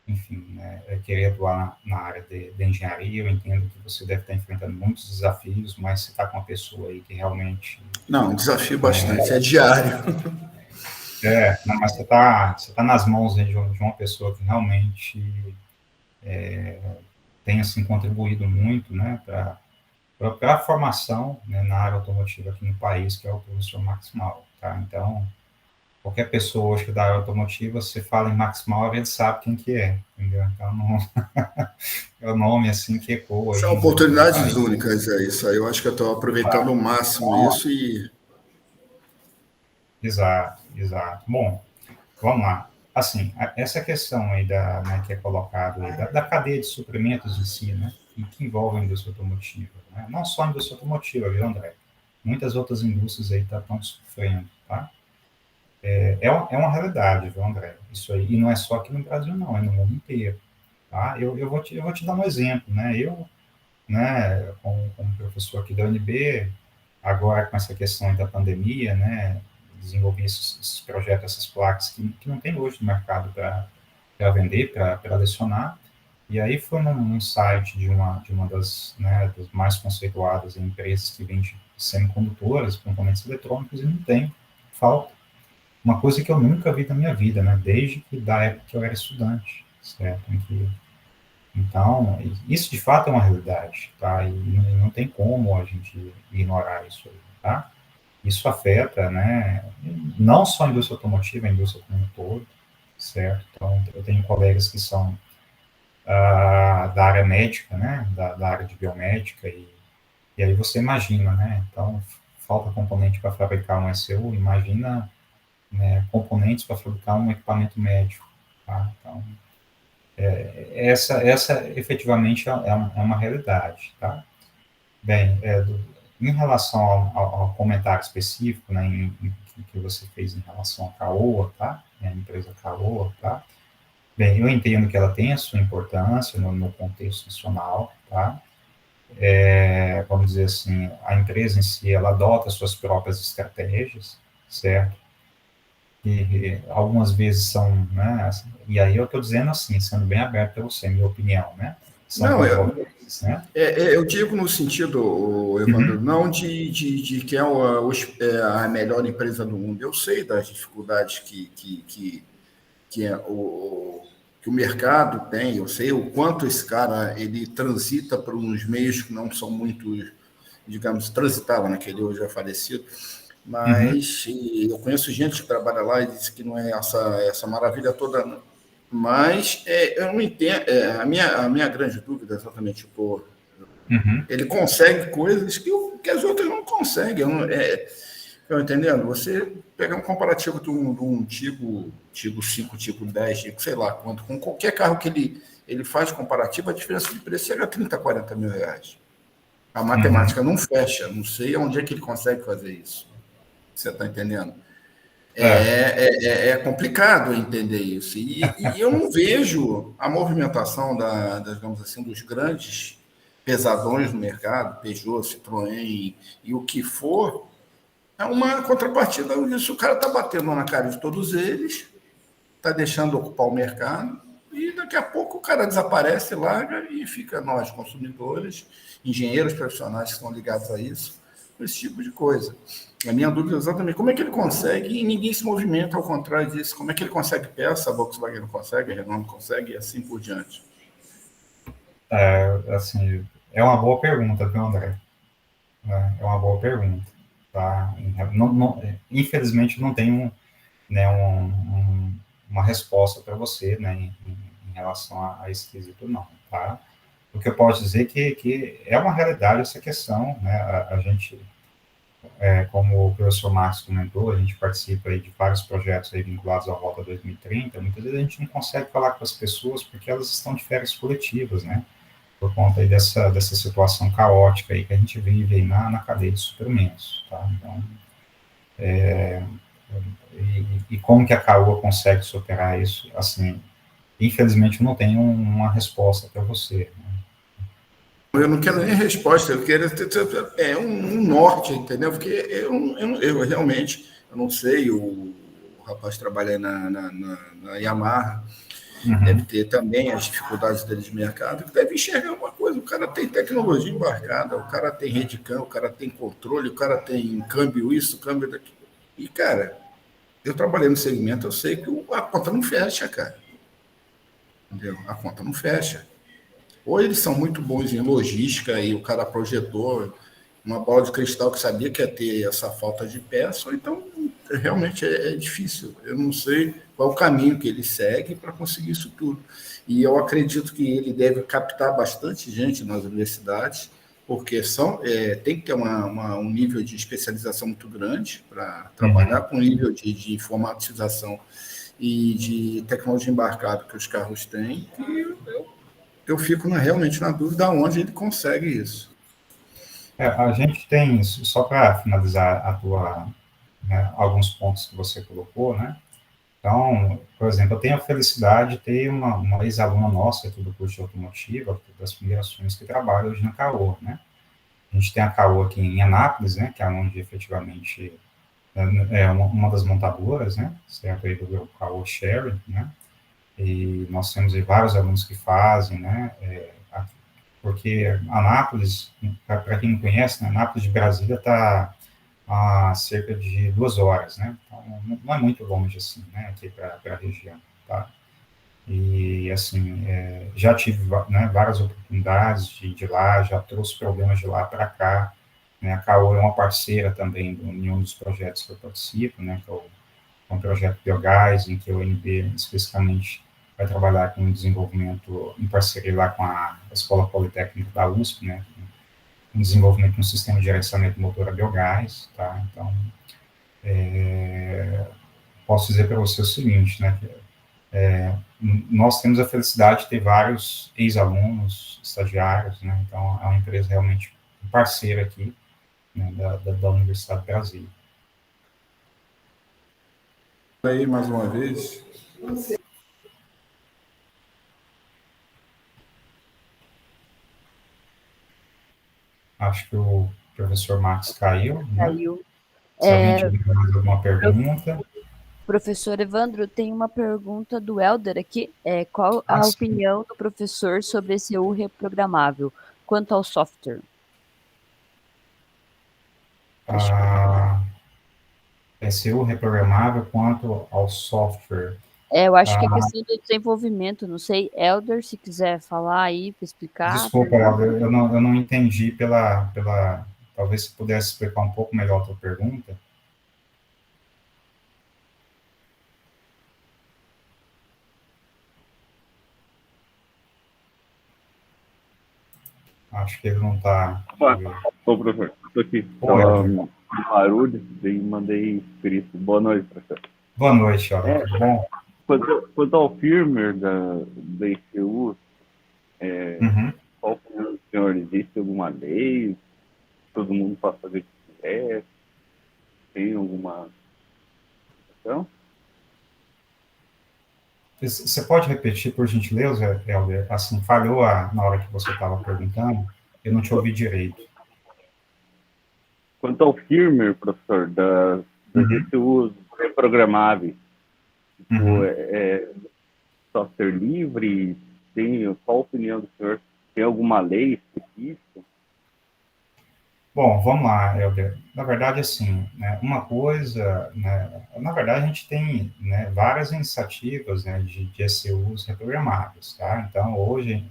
enfim, né, querer atuar na área de engenharia. Eu entendo que você deve estar enfrentando muitos desafios, mas você está com uma pessoa aí que realmente... Não, desafio bastante, é diário. Não, mas você tá nas mãos aí de uma pessoa que realmente tem, assim, contribuído muito, né, para a formação, né, na área automotiva aqui no país, que é o professor Max Maurer, tá? Então, qualquer pessoa hoje da área automotiva, você fala em Max Maurer, ele sabe quem que é, entendeu? Então, não, é o nome, assim, que ecoa São aí no oportunidades país. únicas, é isso aí. Eu acho que eu estou aproveitando ao máximo isso e Exato, exato. Bom, vamos lá. Assim, essa questão aí né, que é colocado aí, da cadeia de suprimentos em si, né, que envolve a indústria automotiva, né? Não só a indústria automotiva, viu, André? Muitas outras indústrias aí estão sofrendo, tá? É uma realidade, viu, André? Isso aí, e não é só aqui no Brasil, não, é no mundo inteiro, tá? Eu vou te dar um exemplo, né? Eu, né, como professor aqui da UNB, agora com essa questão da pandemia, né, desenvolvi esses projetos, essas placas que não tem hoje no mercado para vender, para lecionar. E aí foi num site de uma né, das mais conceituadas empresas que vende semicondutores, componentes eletrônicos, e não tem, falta. Uma coisa que eu nunca vi na minha vida, né, desde da época que eu era estudante, certo? Então, isso de fato é uma realidade, tá? E não tem como a gente ignorar isso aí, tá? Isso afeta, né, não só a indústria automotiva, a indústria como um todo, certo? Então, eu tenho colegas que são da área médica, né, da área de biomédica, e aí você imagina, né? Então, falta componente para fabricar um ECU, imagina, né, componentes para fabricar um equipamento médico, tá? Então, essa efetivamente é uma realidade, tá? Bem, em relação ao comentário específico, né, que você fez em relação à Caoa, tá? A empresa Caoa, tá? Bem, eu entendo que ela tem a sua importância no contexto nacional, tá? Vamos dizer assim, a empresa em si, ela adota suas próprias estratégias, certo? E algumas vezes são, né, assim, e aí eu estou dizendo assim, sendo bem aberto para você, minha opinião, né? São não, controversos, né? eu digo no sentido, Evandro, Uhum, não de que é a melhor empresa do mundo. Eu sei das dificuldades que o mercado tem, eu sei o quanto esse cara ele transita por uns meios que não são muito, digamos, transitava naquele hoje é falecido, uhum, mas eu conheço gente que trabalha lá e diz que não é essa maravilha toda, não. Mas eu não entendo, a minha grande dúvida é exatamente, pô, uhum, ele consegue coisas que as outras não conseguem. Estão entendendo? Você pegar um comparativo de um Tigo 5, Tigo 10, Tigo sei lá quanto, com qualquer carro que ele faz comparativo, a diferença de preço chega a 30, 40 mil reais. A uhum, matemática não fecha, não sei onde é que ele consegue fazer isso. Você está entendendo? é, É complicado entender isso. E eu não vejo a movimentação digamos assim, dos grandes pesadões no mercado, Peugeot, Citroën e o que for, é uma contrapartida disso. O cara está batendo na cara de todos eles, está deixando ocupar o mercado, e daqui a pouco o cara desaparece, larga e fica nós, consumidores, engenheiros profissionais que estão ligados a isso, com esse tipo de coisa. A minha dúvida é exatamente como é que ele consegue e ninguém se movimenta ao contrário disso. Como é que ele consegue peça, a Volkswagen não consegue, a Renault não consegue e assim por diante. assim, é uma boa pergunta, viu, André? É uma boa pergunta, tá? Infelizmente, não tenho, né, uma resposta para você, né, em relação a esse quesito, não, tá? O que eu posso dizer que é uma realidade essa questão, né? A gente, como o professor Marcos comentou, a gente participa aí de vários projetos aí vinculados à Rota 2030. Muitas vezes a gente não consegue falar com as pessoas porque elas estão de férias coletivas, né? por conta aí dessa situação caótica aí que a gente vive aí na cadeia de suprimentos, tá? Então, e como que a CAUA consegue superar isso? Assim, infelizmente, eu não tenho uma resposta para você, né? Eu não quero nem resposta, eu quero ter um norte, entendeu? Porque eu realmente, eu não sei, o rapaz trabalha na Yamaha, deve ter também as dificuldades dele de mercado, deve enxergar uma coisa, o cara tem tecnologia embarcada, o cara tem redicam, o cara tem controle, o cara tem câmbio isso, câmbio daquilo. E, cara, eu trabalhei no segmento, eu sei que a conta não fecha, cara. Entendeu? A conta não fecha. Ou eles são muito bons em logística e o cara projetou uma bola de cristal que sabia que ia ter essa falta de peça, ou então realmente é difícil. Eu não sei qual o caminho que ele segue para conseguir isso tudo. E eu acredito que ele deve captar bastante gente nas universidades, porque tem que ter um nível de especialização muito grande para trabalhar com o nível de informatização e de tecnologia embarcada que os carros têm. E eu fico realmente na dúvida onde ele consegue isso. A gente tem, só para finalizar alguns pontos que você colocou, né? Então, por exemplo, eu tenho a felicidade de ter uma ex-aluna nossa aqui do curso de automotiva, das primeiras turmas que trabalha hoje na CAOA, né? A gente tem a CAOA aqui em Anápolis, né? Que é onde efetivamente é uma das montadoras, né? Certo? Aí do grupo CAOA Sharing, né? E nós temos aí vários alunos que fazem, né? Porque Anápolis, para quem não conhece, né, Anápolis de Brasília está a cerca de 2 horas, né? Então, não é muito longe assim, né? Aqui para a região, tá? E assim, já tive, né, várias oportunidades de ir de lá, já trouxe problemas de lá para cá, né? A CAOA é uma parceira também em um dos projetos que eu participo, né? Que é um projeto Biogás, em que o UNB especificamente vai trabalhar com o desenvolvimento em parceria lá com a Escola Politécnica da USP, né? Um desenvolvimento de um sistema de gerenciamento motor a biogás, tá? Então, posso dizer para você o seguinte, né? Nós temos a felicidade de ter vários ex-alunos, estagiários, né? Então, é uma empresa realmente parceira aqui, né, da Universidade do Brasil. Aí, mais uma vez. Acho que o professor Max caiu, né? Caiu. Se alguém tiver mais alguma pergunta. Professor Evandro, tem uma pergunta do Helder aqui. Qual a opinião do professor sobre esse ECU reprogramável quanto ao software? ECU reprogramável quanto ao software. Eu acho que é questão do desenvolvimento, não sei. Helder, se quiser falar aí para explicar. Desculpa, Helder, eu não entendi talvez se pudesse explicar um pouco melhor a tua pergunta. Acho que ele não está. Ô, professor, estou aqui. Estava no barulho, daí mandei escrito. Boa noite, professor. Boa noite, Helder. Tudo bom? Quanto ao firmware da ECU, qual a opinião do senhor? Existe alguma lei? Todo mundo pode fazer o que quiser? Tem alguma questão? Você pode repetir, por gentileza, Helder? Assim, falhou na hora que você estava perguntando, eu não te ouvi direito. Quanto ao firmware, professor, das ECUs reprogramáveis, software livre, qual a opinião do senhor? Tem alguma lei específica? Bom, vamos lá, Helder. Na verdade, assim, né, uma coisa, né, na verdade, a gente tem, né, várias iniciativas, né, de ECUs reprogramáveis, tá? Então, hoje,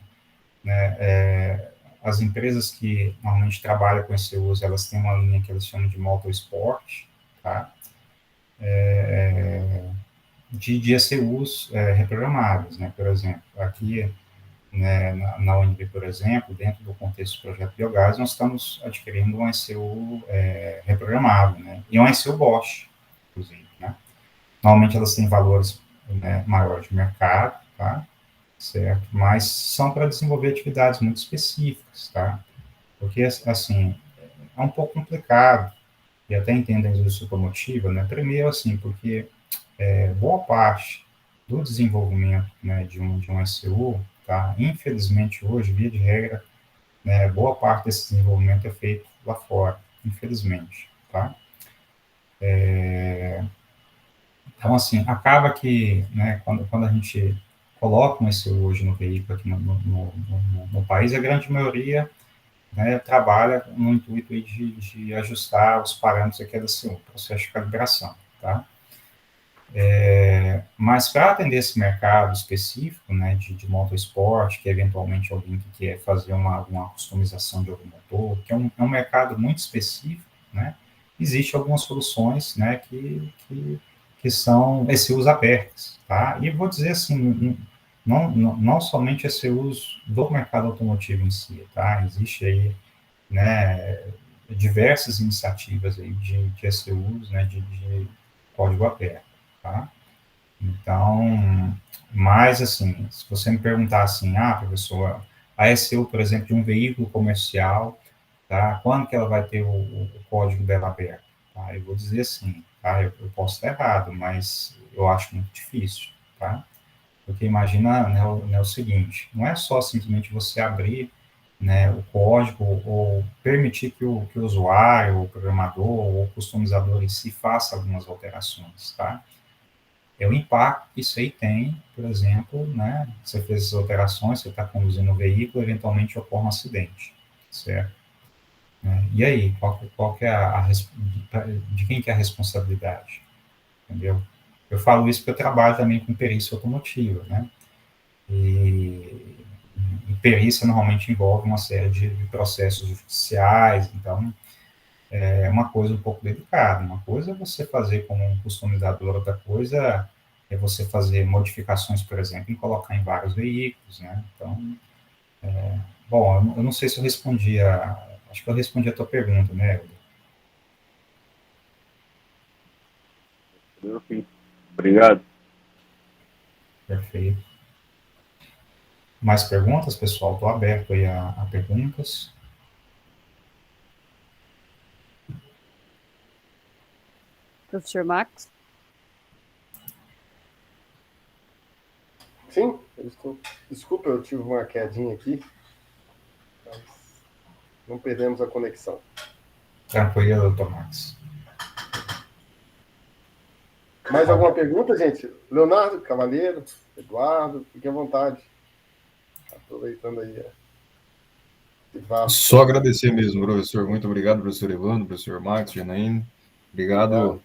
né, as empresas que normalmente trabalham com ECUs, elas têm uma linha que eles chamam de motorsport, tá? De ECUs reprogramáveis, né? Por exemplo, aqui, né, na UNB, por exemplo, dentro do contexto do projeto Biogás, nós estamos adquirindo um ECU reprogramável, né? E um ECU Bosch, inclusive, né? Normalmente elas têm valores, né, maiores de mercado, tá? certo? Mas são para desenvolver atividades muito específicas, tá? Porque, assim, é um pouco complicado, e até entendo a indústria automotiva, né? Primeiro, assim, porque boa parte do desenvolvimento, né, de um SU, tá? Infelizmente, hoje, via de regra, né, boa parte desse desenvolvimento é feito lá fora, infelizmente, tá? Então, assim, acaba que, né, quando a gente coloca um SU hoje no veículo aqui no país, a grande maioria, né, trabalha no intuito de ajustar os parâmetros aqui da SU, processo de calibração, tá? Mas para atender esse mercado específico, né, de motorsport, que eventualmente alguém que quer fazer uma customização de algum motor, que é um mercado muito específico, né, existem algumas soluções, né, que são ECUs abertas, tá? E vou dizer assim, não somente ECUs do mercado automotivo em si, tá? Existe aí, né, diversas iniciativas aí de ECUs, né, de código aberto, tá? Então, mas assim, se você me perguntar assim, professor, a ECU, por exemplo, de um veículo comercial, tá? Quando que ela vai ter o código dela aberto? Tá? Eu vou dizer assim, tá? Eu posso estar errado, mas eu acho muito difícil, tá? Porque imagina, né, o seguinte, não é só simplesmente você abrir, né, o código ou permitir que o usuário, o programador ou o customizador em si faça algumas alterações, tá? É o impacto que isso aí tem, por exemplo, né, você fez essas alterações, você está conduzindo o veículo, eventualmente ocorre um acidente, certo? E aí, qual que é de quem que é a responsabilidade, entendeu? Eu falo isso porque eu trabalho também com perícia automotiva, né? E perícia normalmente envolve uma série de processos judiciais, então é uma coisa um pouco delicada. Uma coisa é você fazer como um customizador, outra coisa é você fazer modificações, por exemplo, e colocar em vários veículos, né? Então, bom, eu não sei se eu respondi acho que eu respondi a tua pergunta, né, Helder? Obrigado. Perfeito. Mais perguntas, pessoal? Estou aberto aí a perguntas. Professor Max? Sim, desculpa, eu tive uma quedinha aqui, mas não perdemos a conexão. Tranquilo, doutor Max. Mais alguma pergunta, gente? Leonardo, Cavaleiro, Eduardo, fiquem à vontade. Aproveitando aí. Só agradecer mesmo, professor. Muito obrigado, professor Evandro, professor Max, Janaína. Obrigado.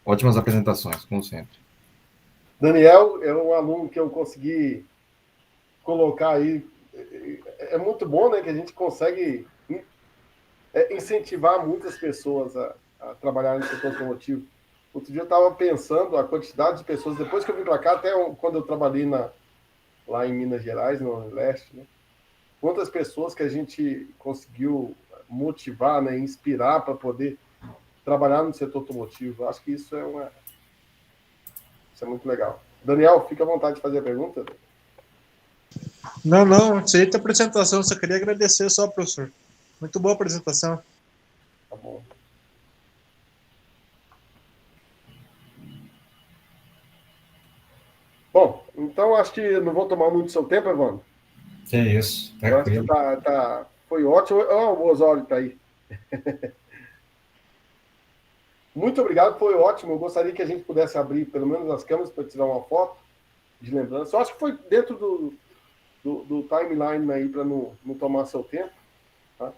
Ótimas apresentações, como sempre. Daniel é um aluno que eu consegui colocar aí. É muito bom, né, que a gente consegue incentivar muitas pessoas a trabalhar no setor automotivo. Outro dia eu estava pensando a quantidade de pessoas, depois que eu vim para cá, até quando eu trabalhei lá em Minas Gerais, no Leste, né, quantas pessoas que a gente conseguiu motivar, né, inspirar para poder trabalhar no setor automotivo. Eu acho que isso é muito legal. Daniel, fica à vontade de fazer a pergunta. Não, excelente apresentação. Só queria agradecer só, professor. Muito boa apresentação. Tá bom. Bom, então acho que não vou tomar muito seu tempo, Evandro. Que isso, eu acho que foi ótimo. O Osório está aí. Muito obrigado, foi ótimo. Eu gostaria que a gente pudesse abrir pelo menos as câmeras para tirar uma foto de lembrança. Eu acho que foi dentro do timeline aí para não tomar seu tempo. Tá?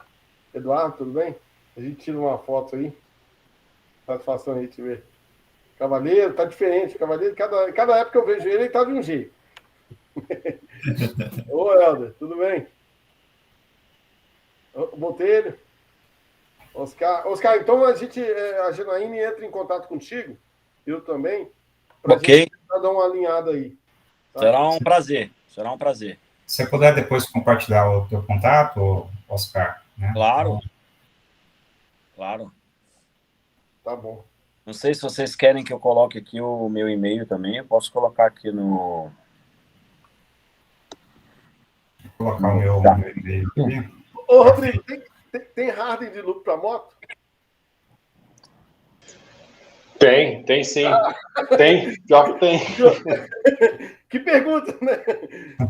Eduardo, tudo bem? A gente tira uma foto aí. Satisfação aí te ver. Cavaleiro, tá diferente. Cavaleiro, cada época que eu vejo ele tá de um jeito. Ô, Helder, tudo bem? Botelho. Oscar, então a Janaína entra em contato contigo, eu também, para a gente dar uma alinhada aí. Tá? Será um prazer. Se você puder depois compartilhar o teu contato, Oscar, né? Claro. Claro. Tá bom. Não sei se vocês querem que eu coloque aqui o meu e-mail também, eu posso colocar aqui no Vou colocar o meu e-mail aqui. Ô, Rodrigo, tem hardware de loop para moto? Tem sim. Tem, pior que tem. Que pergunta, né?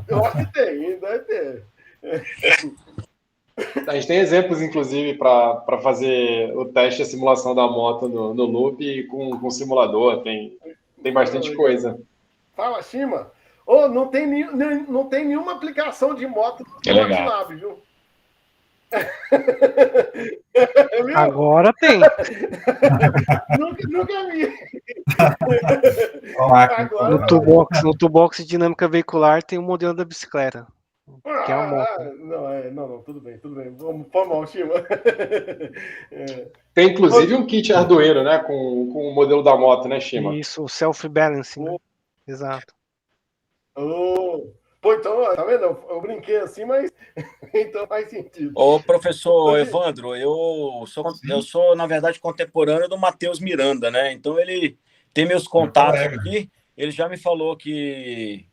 Eu acho que tem, deve ter. A gente tem exemplos, inclusive, para fazer o teste e a simulação da moto no loop com simulador. Tem bastante coisa. Fala, Shima. Oh, não tem nenhuma aplicação de moto no MATLAB, viu? Agora tem. nunca vi. Agora, no toolbox de dinâmica veicular tem o modelo da bicicleta. Que é uma moto. Não, tudo bem. Vamos mal, Shima. Tem inclusive um kit Arduino, né? Com o modelo da moto, né, Shima? Isso, o self-balancing. Né? Exato. Pô, então, tá vendo? Eu brinquei assim, mas então faz sentido. Ô, professor Evandro, eu sou, na verdade, contemporâneo do Matheus Miranda, né? Então, ele tem meus contatos aqui. Ele já me falou que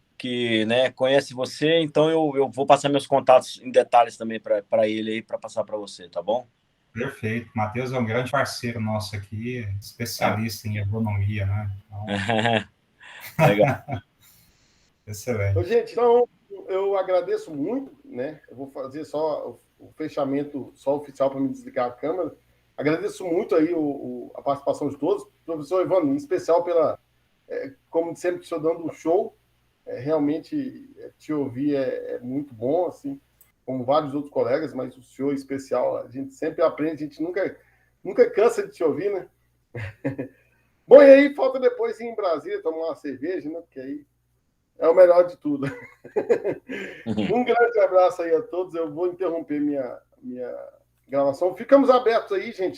né, conhece você, então eu vou passar meus contatos em detalhes também para ele aí, para passar para você, tá bom? Perfeito. Matheus é um grande parceiro nosso aqui, especialista em ergonomia, né? Então... Legal. Excelente. Gente, então eu agradeço muito, né? Eu vou fazer só o fechamento só oficial para me desligar a câmera. Agradeço muito aí a participação de todos. Professor Evandro, em especial como sempre, o senhor dando um show. Realmente te ouvir é muito bom, assim, como vários outros colegas, mas o senhor em especial, a gente sempre aprende, a gente nunca cansa de te ouvir, né? Bom, e aí falta depois ir em Brasília tomar uma cerveja, né? Porque aí é o melhor de tudo. Um grande abraço aí a todos. Eu vou interromper minha gravação. Ficamos abertos aí, gente.